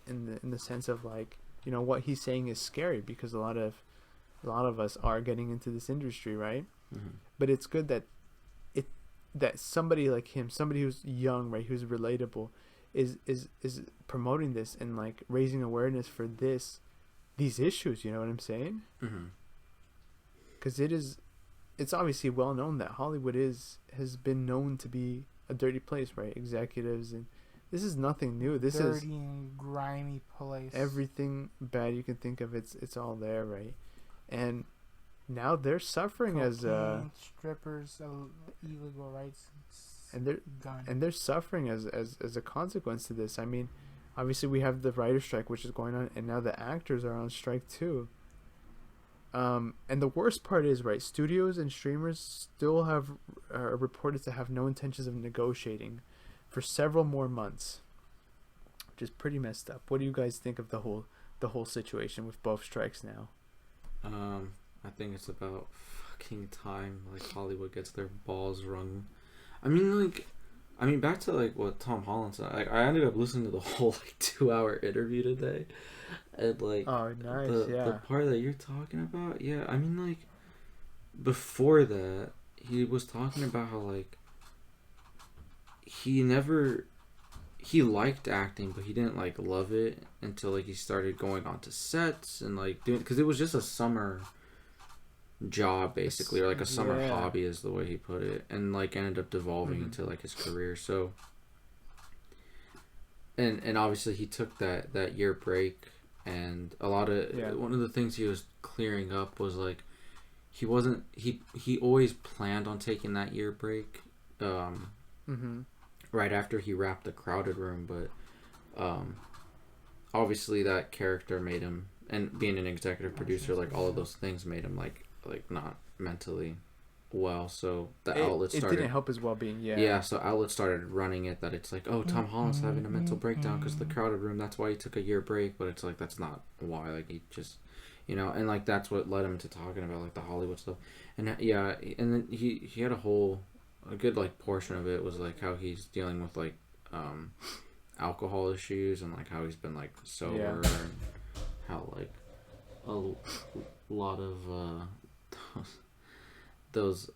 in the sense of, like, you know, what he's saying is scary because a lot of us are getting into this industry, right? Mm-hmm. But it's good that that somebody like him, somebody who's young, right, who's relatable, is promoting this and, like, raising awareness for these issues. You know what I'm saying? Because it's obviously well known that Hollywood has been known to be a dirty place, right? Executives, and this is nothing new. This is dirty and grimy place. everything bad you can think of. It's all there, right? And now they're suffering as Cocaine, strippers, illegal rights, and gun. they're suffering as a consequence to this. I mean, obviously we have the writer strike which is going on, and now the actors are on strike too. And the worst part is, right, studios and streamers still have are reported to have no intentions of negotiating for several more months, which is pretty messed up. What do you guys think of the whole situation with both strikes now? I think it's about fucking time like Hollywood gets their balls wrung. I mean back to like what Tom Holland said. Like I ended up listening to the whole like 2-hour interview today, and like Oh, nice. the part that you're talking about, yeah. I mean like before that he was talking about how like he liked acting, but he didn't like love it until like he started going onto sets and like doing, because it was just a summer job basically, or like a summer hobby is the way he put it, and like ended up devolving into like his career. So and obviously he took that year break, and a lot of one of the things he was clearing up was like he always planned on taking that year break right after he wrapped The Crowded Room, but obviously that character made him, and being an executive producer, like all of those things made him like not mentally well, so the outlet started, it didn't help his well-being. So outlets started running it that it's like, oh, Tom Holland's having a mental breakdown because The Crowded Room, that's why he took a year break, but it's like that's not why. Like he just, and like that's what led him to talking about like the Hollywood stuff, and and then he had a good like portion of it was like how he's dealing with like alcohol issues, and like how he's been like sober, and how like a lot of those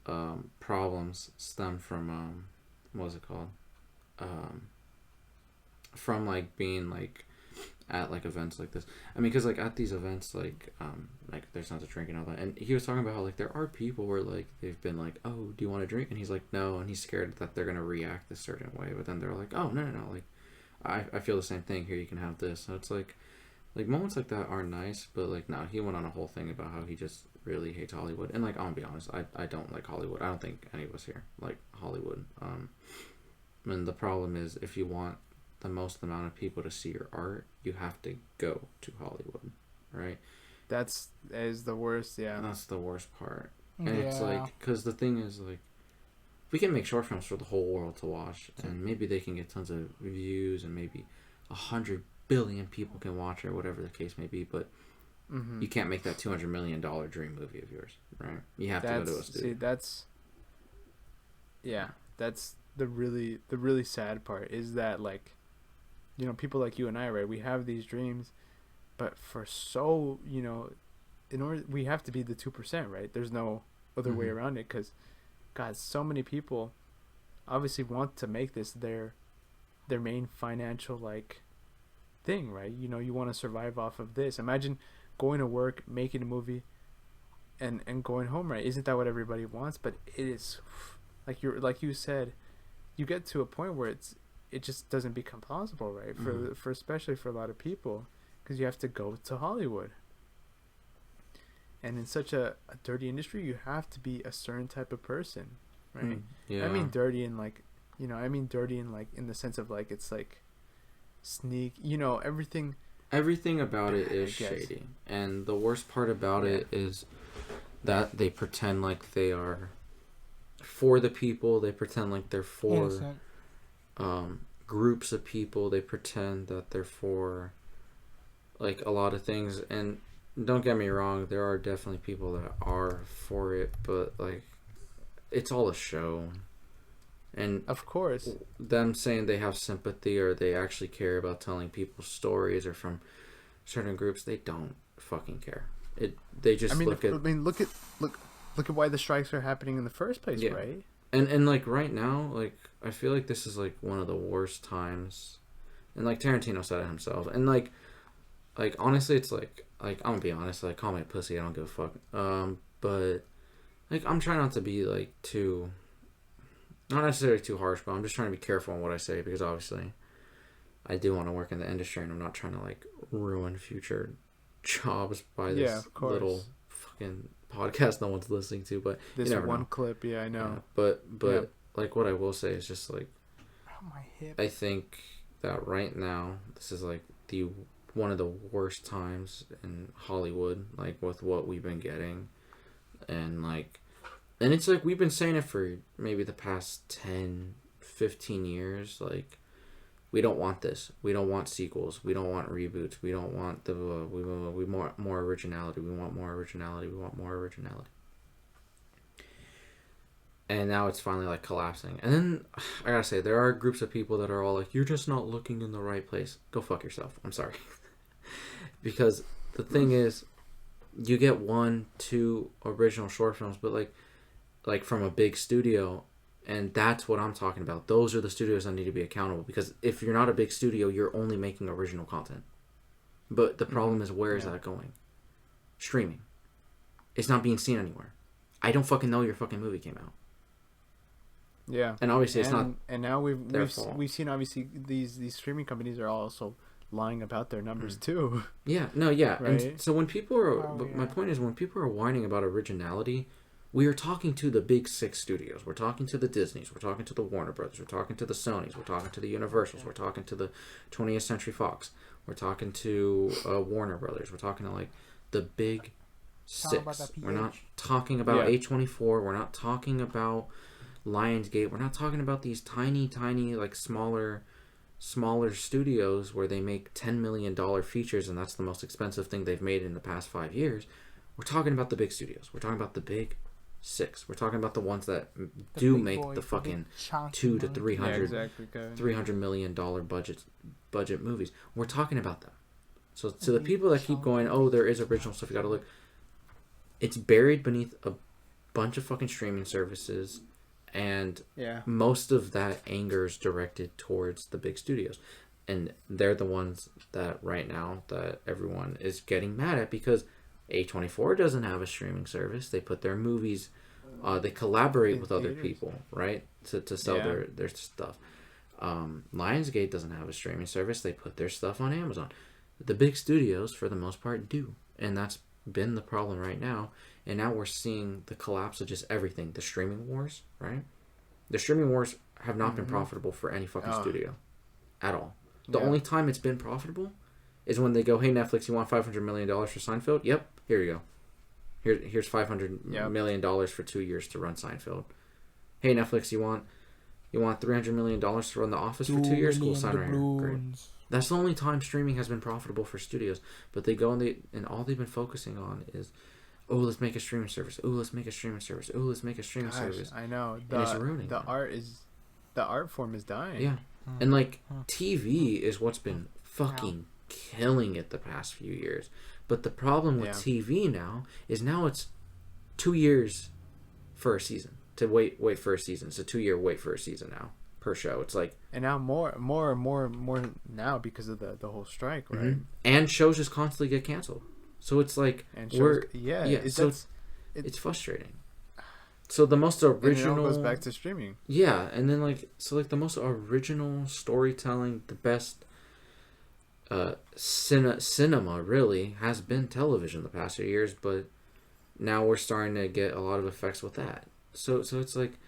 problems stem from what was it called, from like being like at like events like this. I mean, because like at these events like there's not to drink and all that, and he was talking about how like there are people where like they've been like, oh, do you want to drink, and he's like no, and he's scared that they're gonna react a certain way, but then they're like, oh no, like I feel the same thing, here, you can have this. So it's like moments like that are nice, but like no, he went on a whole thing about how he just really hates Hollywood, and like I'm gonna be honest, I don't like Hollywood. I don't think any of us here like Hollywood. And the problem is, if you want the most amount of people to see your art, you have to go to Hollywood, right? That is the worst. And that's the worst part. And it's like, because the thing is like, we can make short films for the whole world to watch, and maybe they can get tons of views, and maybe 100 billion people can watch it, or whatever the case may be, but you can't make that $200 million dream movie of yours, right? You have to go to a studio. See, that's the really sad part, is that like, people like you and I, right, we have these dreams, but for in order, we have to be the 2%, right? There's no other way around it, because God, so many people obviously want to make this their main financial like thing, right? You want to survive off of this. Imagine going to work, making a movie, and going home, right? Isn't that what everybody wants? But it is like you said, you get to a point where it just doesn't become possible, right? For especially for a lot of people, because you have to go to Hollywood. And in such a dirty industry, you have to be a certain type of person, right? I mean dirty in like, in the sense of like, it's like sneak, everything about it is shady. And the worst part about it is that they pretend like they are for the people. They pretend like they're for groups of people. They pretend that they're for like a lot of things, and don't get me wrong, there are definitely people that are for it, but like it's all a show. And of course, them saying they have sympathy or they actually care about telling people's stories or from certain groups, they don't fucking care. They just look at why the strikes are happening in the first place, right? And like right now, like I feel like this is like one of the worst times, and like Tarantino said it himself, and like honestly, it's like I'm gonna be honest, like call me a pussy, I don't give a fuck. But like I'm trying not to be like not necessarily too harsh, but I'm just trying to be careful on what I say, because obviously I do want to work in the industry, and I'm not trying to like ruin future jobs by this little fucking podcast no one's listening to, but This you never one know. clip, yeah, I know. Yeah, but like what I will say is just like Oh, my hip. I think that right now this is like the one of the worst times in Hollywood, like with what we've been getting, and it's like we've been saying it for maybe the past 10, 15 years, like we don't want this. We don't want sequels. We don't want reboots. We don't want we want more originality. We want more originality. We want more originality. And now it's finally like collapsing. And then I gotta say, there are groups of people that are all like, "You're just not looking in the right place." Go fuck yourself. I'm sorry. Because the thing is, you get 1, 2 original short films, but like from a big studio, and that's what I'm talking about. Those are the studios that need to be accountable, because if you're not a big studio, you're only making original content. But the problem is, where is that going? Streaming. It's not being seen anywhere. I don't fucking know your fucking movie came out. Yeah, and obviously it's not. And now their fault. we've seen obviously these streaming companies are also lying about their numbers too. Yeah, no, yeah, Right? and so when people are, my point is, when people are whining about originality, we are talking to the big 6 studios. We're talking to the Disneys. We're talking to the Warner Brothers. We're talking to the Sonys. We're talking to the Universals. We're talking to the 20th Century Fox. We're talking to Warner Brothers. We're talking to like the big 6. We're not talking about A24. We're not talking about Lionsgate. We're not talking about these tiny like smaller studios where they make $10 million features, and that's the most expensive thing they've made in the past 5 years. We're talking about the big studios. We're talking about the big 6. We're talking about the ones that do make the fucking $200 to $300 million budget movies. We're talking about them. So to the people that keep going, "Oh, there is original stuff, you gotta look," it's buried beneath a bunch of fucking streaming services. And most of that anger is directed towards the big studios. And they're the ones that right now that everyone is getting mad at, because A24 doesn't have a streaming service. They put their movies, they collaborate with other people, right? To sell their stuff. Lionsgate doesn't have a streaming service. They put their stuff on Amazon. The big studios, for the most part, do. And that's been the problem right now. And now we're seeing the collapse of just everything. The streaming wars, right? The streaming wars have not been profitable for any fucking studio at all. The only time it's been profitable is when they go, "Hey, Netflix, you want $500 million for Seinfeld? Yep, here you go. Here's $500 million for 2 years to run Seinfeld. Hey, Netflix, you want $300 million to run The Office for 2 years? Cool, sign right here. Great." That's the only time streaming has been profitable for studios. But they go and all they've been focusing on is, "Oh, let's make a streaming service. Oh, let's make a streaming service. Oh, let's make a streaming service." I know. And it's ruining the art form is dying. Yeah. And like TV is what's been fucking killing it the past few years. But the problem with TV now is it's 2 years for a season. To wait for a season. It's a 2-year wait for a season now per show. It's like, and now more now because of the whole strike, right? Mm-hmm. And shows just constantly get canceled. So it's like, it's frustrating. So the most original, and it all goes back to streaming. Yeah, and then the most original storytelling, the best cinema really has been television the past few years, but now we're starting to get a lot of effects with that. So it's like,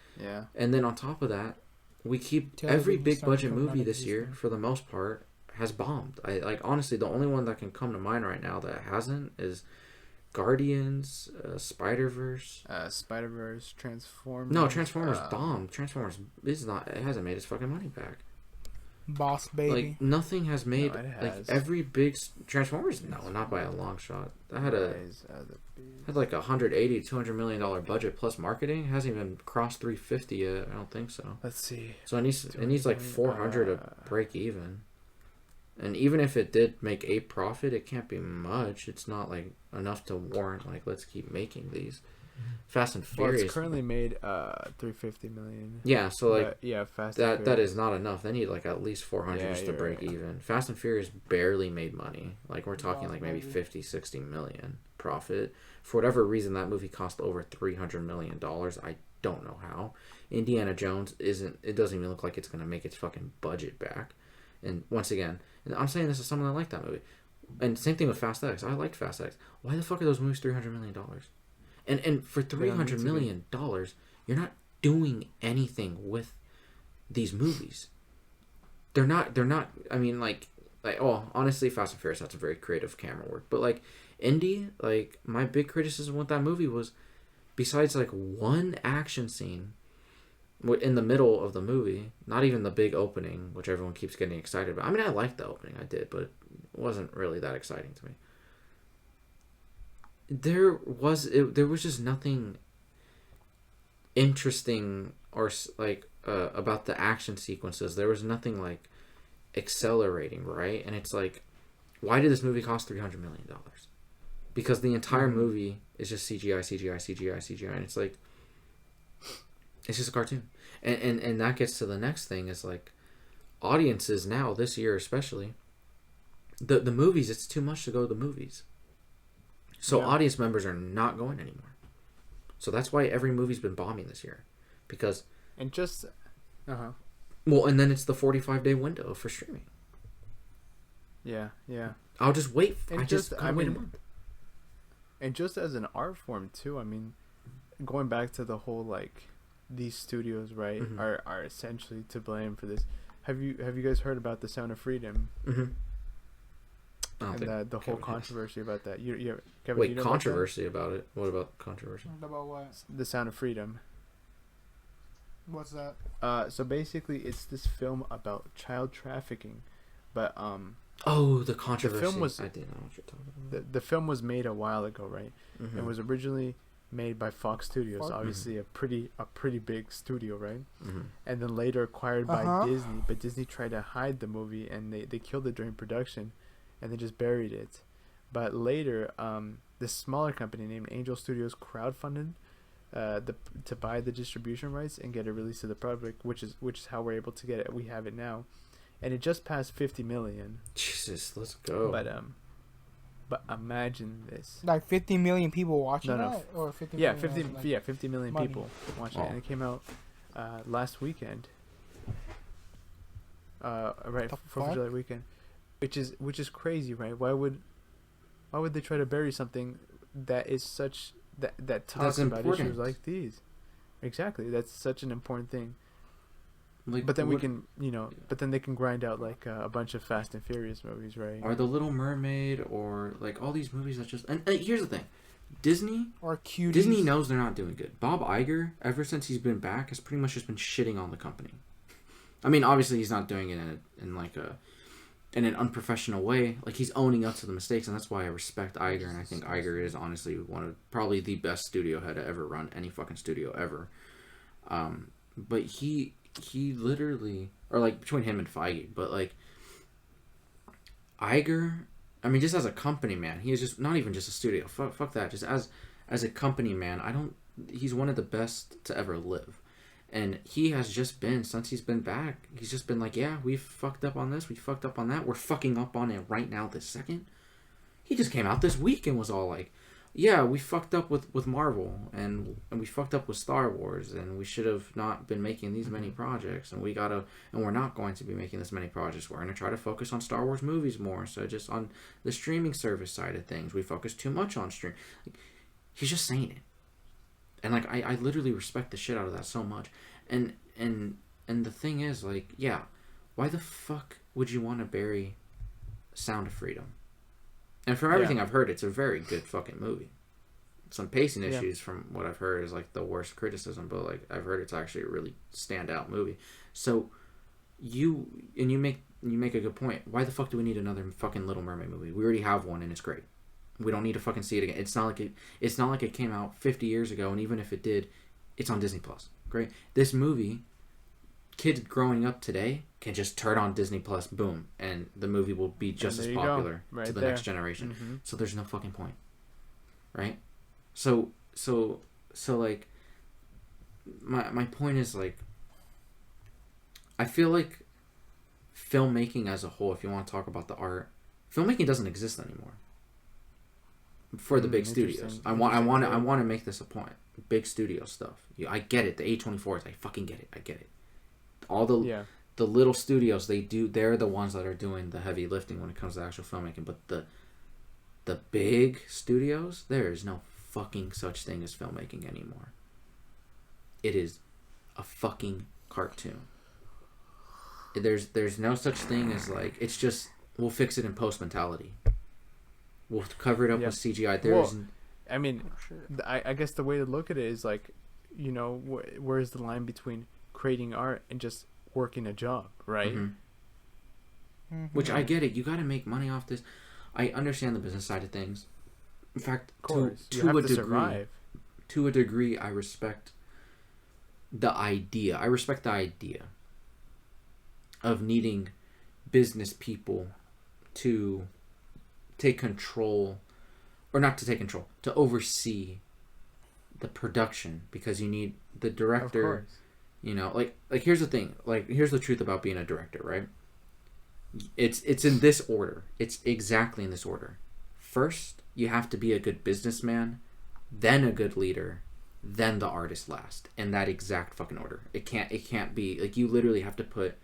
and then on top of that, we keep every big budget movie this year, for the most part, has bombed. I honestly, the only one that can come to mind right now that hasn't is Guardians, Spider-Verse. Transformers. No, Transformers bombed. Transformers it hasn't made its fucking money back. Boss Baby. Like, nothing has made, every big Transformers, no, not by a long shot. That had like $180, $200 million budget plus marketing. It hasn't even crossed 350 yet. I don't think so. Let's see. So it needs like 400 to break even. And even if it did make a profit, it can't be much. It's not like enough to warrant let's keep making these. Fast and Furious. It's currently made $350 million. Yeah, so Fast. That is not enough. They need at least 400 just to break even. Fast and Furious barely made money. We're talking maybe 50, 60 million profit. For whatever reason, that movie cost over $300 million. I don't know how. Indiana Jones it doesn't even look like it's gonna make its fucking budget back. And once again, I'm saying this as someone that liked that movie. And same thing with Fast X. I liked Fast X. Why the fuck are those movies $300 million? And for $300 million, you're not doing anything with these movies. They're not. I mean, honestly, Fast and Furious, that's a very creative camera work. But like Indy, like my big criticism with that movie was, besides like one action scene in the middle of the movie, not even the big opening, which everyone keeps getting excited about. I mean, I liked the opening, I did, but it wasn't really that exciting to me. There was just nothing interesting or like about the action sequences. There was nothing like accelerating, right? And it's like, why did this movie cost $300 million? Because the entire movie is just CGI, and it's like, it's just a cartoon. And that gets to the next thing is like, audiences now this year especially, the movies, it's too much to go to the movies. So audience members are not going anymore. So that's why every movie's been bombing this year, because and just well, and then it's the 45-day window for streaming. Yeah. I'll just wait. And I just can't wait a month. And just as an art form too, I mean, going back to the whole like, these studios, right, are essentially to blame for this. Have you guys heard about the Sound of Freedom? And the whole controversy about that. Kevin, wait, controversy about it? What about controversy? About what? The Sound of Freedom. What's that? So basically, it's this film about child trafficking, but oh, the controversy. The film was, I didn't know what you're talking about. The film was made a while ago, right? It was originally made by Fox Studios, obviously a pretty big studio, right? And then later acquired by Disney, but Disney tried to hide the movie, and they killed it during production, and they just buried it. But later, this smaller company named Angel Studios crowdfunded to buy the distribution rights and get it released to the public, which is how we're able to get it. We have it now, and it just passed 50 million. Jesus, let's go. But imagine this. Like 50 million people watching that? Or 50 million? 50 million money. people watching it. And it came out last weekend. Right, 4th of July weekend. Which is crazy, right? Why would they try to bury something that is such that talks about issues like these? Exactly. That's such an important thing. Like, but then but then they can grind out like a bunch of Fast and Furious movies, right? Or The Little Mermaid, or like all these movies that just... And here's the thing. Disney knows they're not doing good. Bob Iger, ever since he's been back, has pretty much just been shitting on the company. I mean, obviously he's not doing it in an unprofessional way. Like, he's owning up to the mistakes, and that's why I respect Iger, and I think Iger is honestly probably the best studio head to ever run any fucking studio ever. But he literally, or like between him and Feige, but like Iger, I mean, just as a company man, he is just not even just a studio. Fuck that. Just as a company man, he's one of the best to ever live. And he has just been, since he's been back, he's just been like, yeah, we fucked up on this, we fucked up on that, we're fucking up on it right now this second. He just came out this week and was all like, yeah, we fucked up with Marvel, and we fucked up with Star Wars, and we should have not been making these many projects, and we're not going to be making this many projects. We're going to try to focus on Star Wars movies more, so just on the streaming service side of things. We focus too much on stream. Like, he's just saying it. And like I literally respect the shit out of that so much. And the thing is, like, yeah, why the fuck would you want to bury Sound of Freedom? And from everything I've heard, it's a very good fucking movie. Some pacing issues, from what I've heard, is like the worst criticism, but like I've heard it's actually a really standout movie. So you make a good point. Why the fuck do we need another fucking Little Mermaid movie? We already have one and it's great. We don't need to fucking see it again. It's not like it came out 50 years ago, and even if it did, it's on Disney Plus. Great. This movie, kids growing up today can just turn on Disney Plus, boom, and the movie will be just as popular to the next generation. So there's no fucking point, right? So like, my point is, like, I feel like filmmaking as a whole, if you want to talk about the art, filmmaking doesn't exist anymore for the big studios. I want to make this a point. Big studio stuff. I get it. The A24s, I fucking get it. I get it. All the little studios, they're the ones that are doing the heavy lifting when it comes to actual filmmaking. But the big studios, there is no fucking such thing as filmmaking anymore. It is a fucking cartoon. There's no such thing as like, it's just, we'll fix it in post mentality. We'll cover it up with CGI. I mean, I guess the way to look at it is like, you know, where's the line between creating art and just working a job, right? Mm-hmm. Mm-hmm. Which I get it. You got to make money off this. I understand the business side of things. In fact, to a degree, survive. To a degree, I respect the idea. I respect the idea of needing business people to take control, or not to take control, to oversee the production, because you need the director. You know, like here's the thing. Like, here's the truth about being a director, right? It's in this order. It's exactly in this order. First, you have to be a good businessman, then a good leader, then the artist last, in that exact fucking order. It can't be like, you literally have to put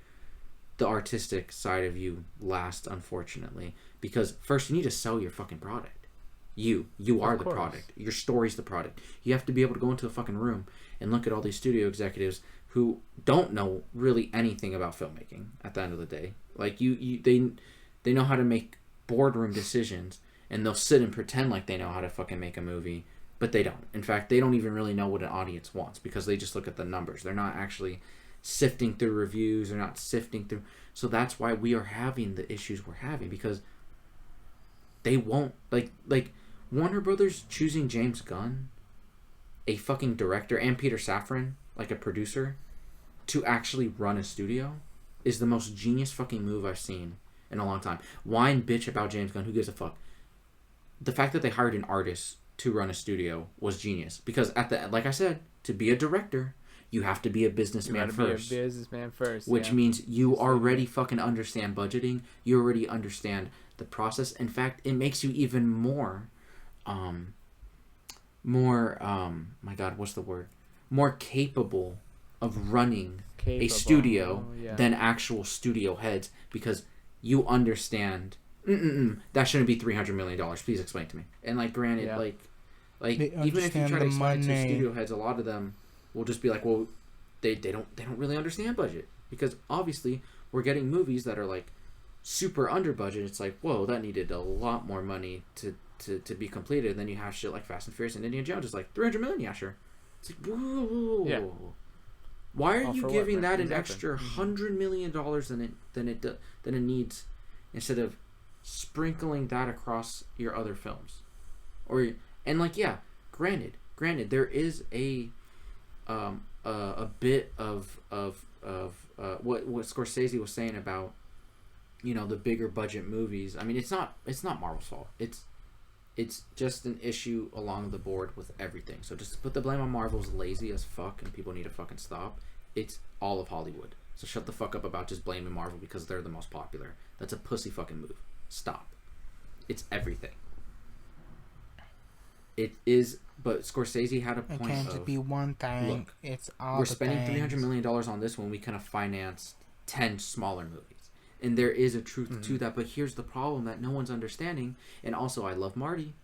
the artistic side of you last, unfortunately, because first you need to sell your fucking product. You are the product. Your story's the product. You have to be able to go into a fucking room and look at all these studio executives who don't know really anything about filmmaking at the end of the day. Like, they know how to make boardroom decisions, and they'll sit and pretend like they know how to fucking make a movie, but they don't. In fact, they don't even really know what an audience wants, because they just look at the numbers. They're not actually sifting through reviews. They're not sifting through. So that's why we are having the issues we're having, because they won't, like Warner Brothers choosing James Gunn, a fucking director, and Peter Safran, like a producer, to actually run a studio is the most genius fucking move I've seen in a long time. Whine bitch about James Gunn, who gives a fuck? The fact that they hired an artist to run a studio was genius, because at the end, like I said, to be a director, you have to be a businessman first. Be a businessman first, which means you already fucking understand budgeting. You already understand the process. In fact, it makes you even more my God, what's the word? More capable of running a studio than actual studio heads, because you understand. That shouldn't be $300 million. Please explain to me. And like, granted, like even if you try to explain to studio heads, a lot of them will just be like, well, they don't really understand budget, because obviously we're getting movies that are like super under budget. It's like, whoa, that needed a lot more money to be completed. And then you have shit like Fast and Furious and Indiana Jones, is like $300 million, yeah, sure. It's like, whoa. Yeah. Why are you giving that an extra $100 million than it needs, instead of sprinkling that across your other films? And like, yeah, granted, there is a bit of what Scorsese was saying about, you know, the bigger budget movies. I mean, it's not Marvel's fault. It's just an issue along the board with everything. So just put the blame on Marvel's lazy as fuck, and people need to fucking stop. It's all of Hollywood. So shut the fuck up about just blaming Marvel because they're the most popular. That's a pussy fucking move. Stop. It's everything. It is, but Scorsese had a point. It can't just be one thing. Look, it's all. We're spending $300 million on this when we could have financed 10 smaller movies. And there is a truth to that, but here's the problem that no one's understanding. And also, I love Marty.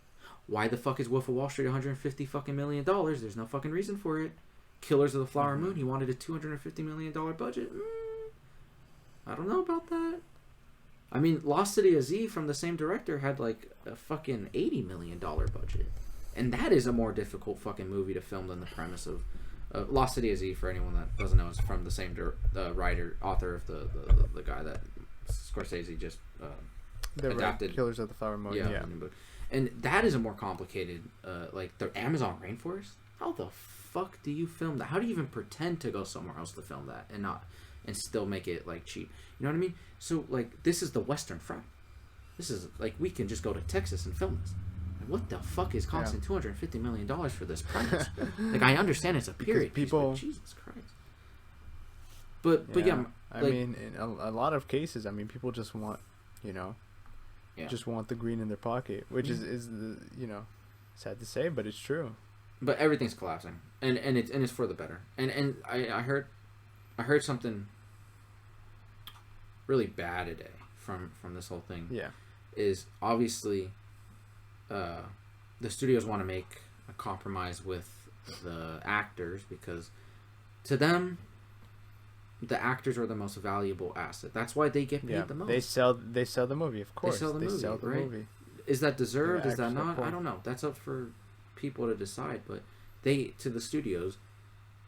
Why the fuck is Wolf of Wall Street $150 fucking million? There's no fucking reason for it. Killers of the Flower Moon, he wanted a $250 million budget. I don't know about that. I mean, Lost City of Z from the same director had like a fucking $80 million budget. And that is a more difficult fucking movie to film than the premise of Lost City of Z, for anyone that doesn't know, is from the same author of the guy that Scorsese just adapted. Killers of the Flower Moon, yeah. And that is a more complicated, like the Amazon rainforest. How the fuck do you film that? How do you even pretend to go somewhere else to film that and still make it like cheap? You know what I mean? So like, this is the Western Front. This is like, we can just go to Texas and film this. Like, what the fuck is costing $250 million for this premise? Like, I understand it's a period piece, but Jesus Christ. But yeah, I mean, in a lot of cases, I mean, people just want, just want the green in their pocket, which is the, sad to say, but it's true. But everything's collapsing, and it's for the better. And I heard something really bad today from this whole thing. Yeah, is obviously the studios want to make a compromise with the actors, because to them, the actors are the most valuable asset. That's why they get paid the most. They sell the movie, of course. They sell the movie. Is that deserved? Is that not? I don't know. That's up for people to decide. But to the studios,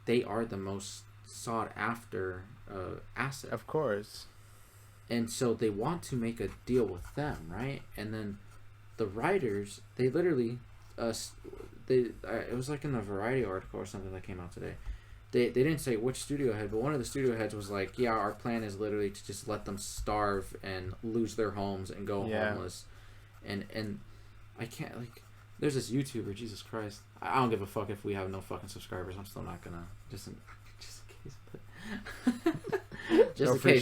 they are the most sought after asset. Of course. And so they want to make a deal with them, right? And then the writers, they literally, it was like in a Variety article or something that came out today. They didn't say which studio head, but one of the studio heads was like, yeah, our plan is literally to just let them starve and lose their homes and go homeless. And I can't, like, there's this YouTuber, Jesus Christ. I don't give a fuck if we have no fucking subscribers. I'm still not gonna, just in case, but just for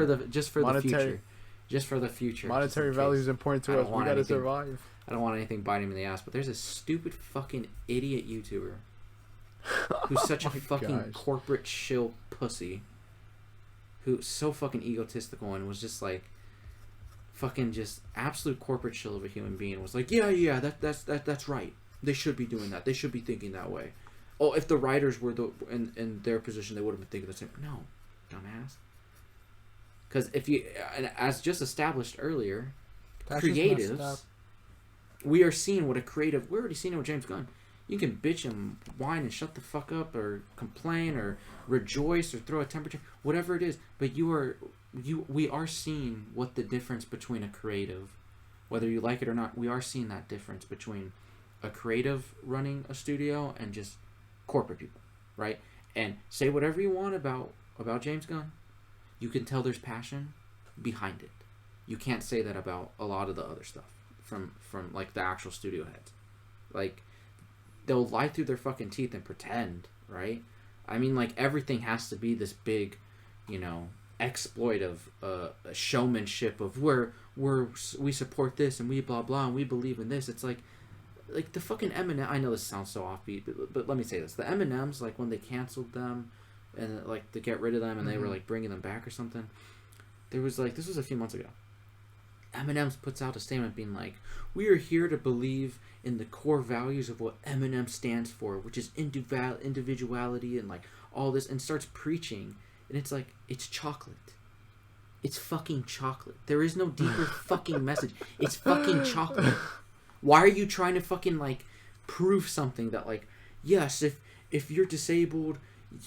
the future. Just for the future. Monetary value is important to us. We gotta survive. I don't want anything biting me in the ass, but there's this stupid fucking idiot YouTuber who's such a fucking corporate shill pussy, who's so fucking egotistical and was just like fucking just absolute corporate shill of a human being. Was like, yeah, that's right. They should be doing that. They should be thinking that way. Oh, if the writers were in their position, they would have been thinking the same. No, dumbass. Because if you, as just established earlier, creatives, we are seeing what a creative. We're already seeing it with James Gunn. You can bitch and whine and shut the fuck up, or complain, or rejoice, or throw a temperature, whatever it is. But we are seeing what the difference between a creative, whether you like it or not, we are seeing that difference between a creative running a studio and just corporate people, right? And say whatever you want about James Gunn, you can tell there's passion behind it. You can't say that about a lot of the other stuff from like the actual studio heads. Like, they'll lie through their fucking teeth and pretend, right? I mean, like, everything has to be this big, exploit of showmanship of we support this and we blah blah and we believe in this. It's like the fucking M&M. I know this sounds so offbeat, but let me say this: the M&Ms, like when they canceled them and like to get rid of them and they were like bringing them back or something. There was like, this was a few months ago. M&M's puts out a statement being like, we are here to believe in the core values of what M&M stands for, which is individuality and like all this, and starts preaching. And it's like, it's chocolate. It's fucking chocolate. There is no deeper fucking message. It's fucking chocolate. Why are you trying to fucking like prove something that like, yes, if you're disabled,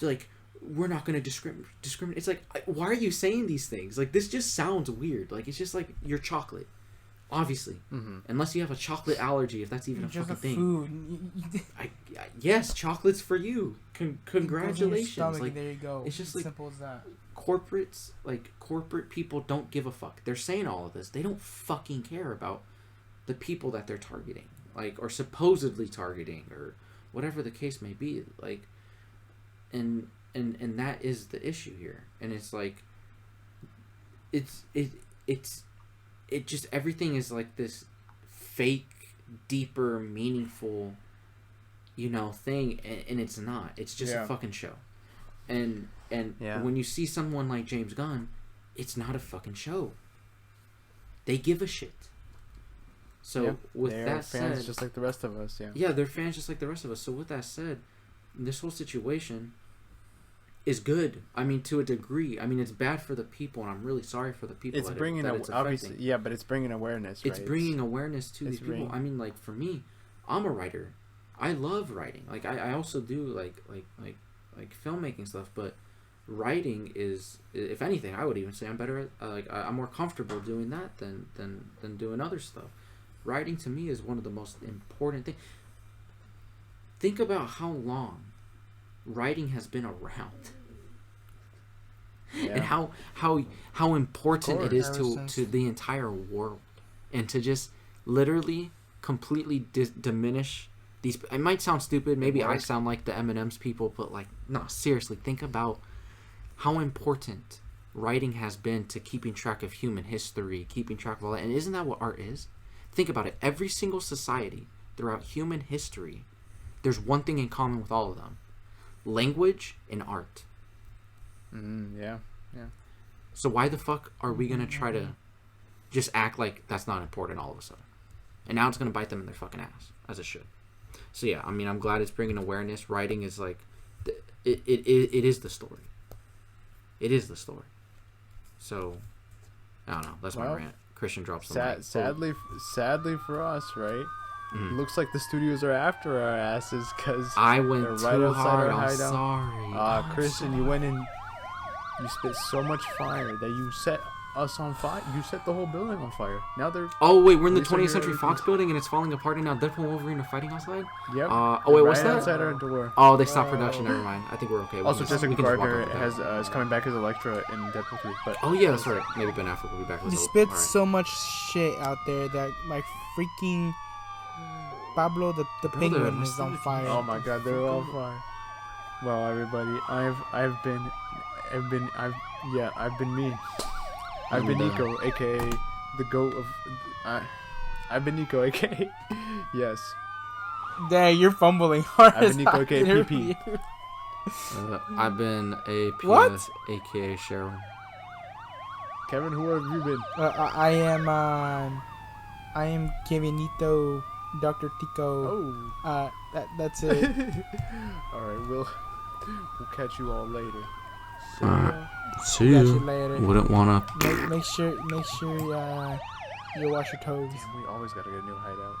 like, we're not going to discriminate. It's like, why are you saying these things? Like, this just sounds weird. Like, it's just like, you're chocolate. Obviously. Mm-hmm. Unless you have a chocolate allergy, if that's even a fucking thing. Food. Yes, chocolate's for you. Congratulations. Stomach, like, there you go. It's just like, simple as that. Corporates, like, corporate people don't give a fuck. They're saying all of this. They don't fucking care about the people that they're targeting. Like, or supposedly targeting, or whatever the case may be. Like, and that is the issue here. And it's like, it just, everything is like this fake, deeper, meaningful, thing, and it's not. It's just a fucking show. And when you see someone like James Gunn, it's not a fucking show. They give a shit. So with that said, they're fans just like the rest of us. Yeah, they're fans just like the rest of us. So with that said, this whole situation is good. I mean, to a degree. I mean, it's bad for the people, and I'm really sorry for the people. It's bringing obviously, but it's bringing awareness. It's bringing awareness to these people. I mean, like, for me, I'm a writer. I love writing. Like, I also do like filmmaking stuff, but writing is, if anything, I would even say I'm better at I'm more comfortable doing that than doing other stuff. Writing to me is one of the most important things. Think about how long writing has been around. And how important it is to the entire world, and to just literally completely diminish these. It might sound stupid, maybe I sound like the M&M's people, but like, no, seriously, think about how important writing has been to keeping track of human history, keeping track of all that. And isn't that what art is? Think about it. Every single society throughout human history, there's one thing in common with all of them: language and art. Yeah. So why the fuck are we gonna try to just act like that's not important all of a sudden? And now it's gonna bite them in their fucking ass, as it should. So yeah, I mean, I'm glad it's bringing awareness. Writing is like, it is the story. It is the story. So, I don't know. That's my rant. Christian drops the mic. Sadly for us, right? Looks like the studios are after our asses because I went right too outside hard. our I'm hideout. sorry. Christian, you went in. You spit so much fire that you set us on fire. You set the whole building on fire. Now they're. Oh wait, we're in the 20th Century Fox building and it's falling apart, and now Deadpool and Wolverine are fighting outside. Yep. Oh wait, what's right that? Outside our door. Oh, they stopped production. Never mind. I think we're okay. Also, Jessica Gardner has. is coming back as Elektra in Deadpool 3. But oh yeah, that's right. Maybe Ben Affleck will be back. You spit so much shit out there that like freaking Pablo the Penguin is on fire. Oh my God, they're all on fire. Well, everybody, I've been me. I've been Neco, aka the goat of. I've been Neco, aka yes. Dang, you're fumbling hard. I've been Neco, aka PP. I've been a PS, What? aka Sharon. Kevin, who have you been? I am Kevinito, Dr. Tico. Oh. That's it. All right, we'll catch you all later. See Catch you. you later. Wouldn't wanna. Make sure you wash your toes. Damn, we always gotta get a new hideout.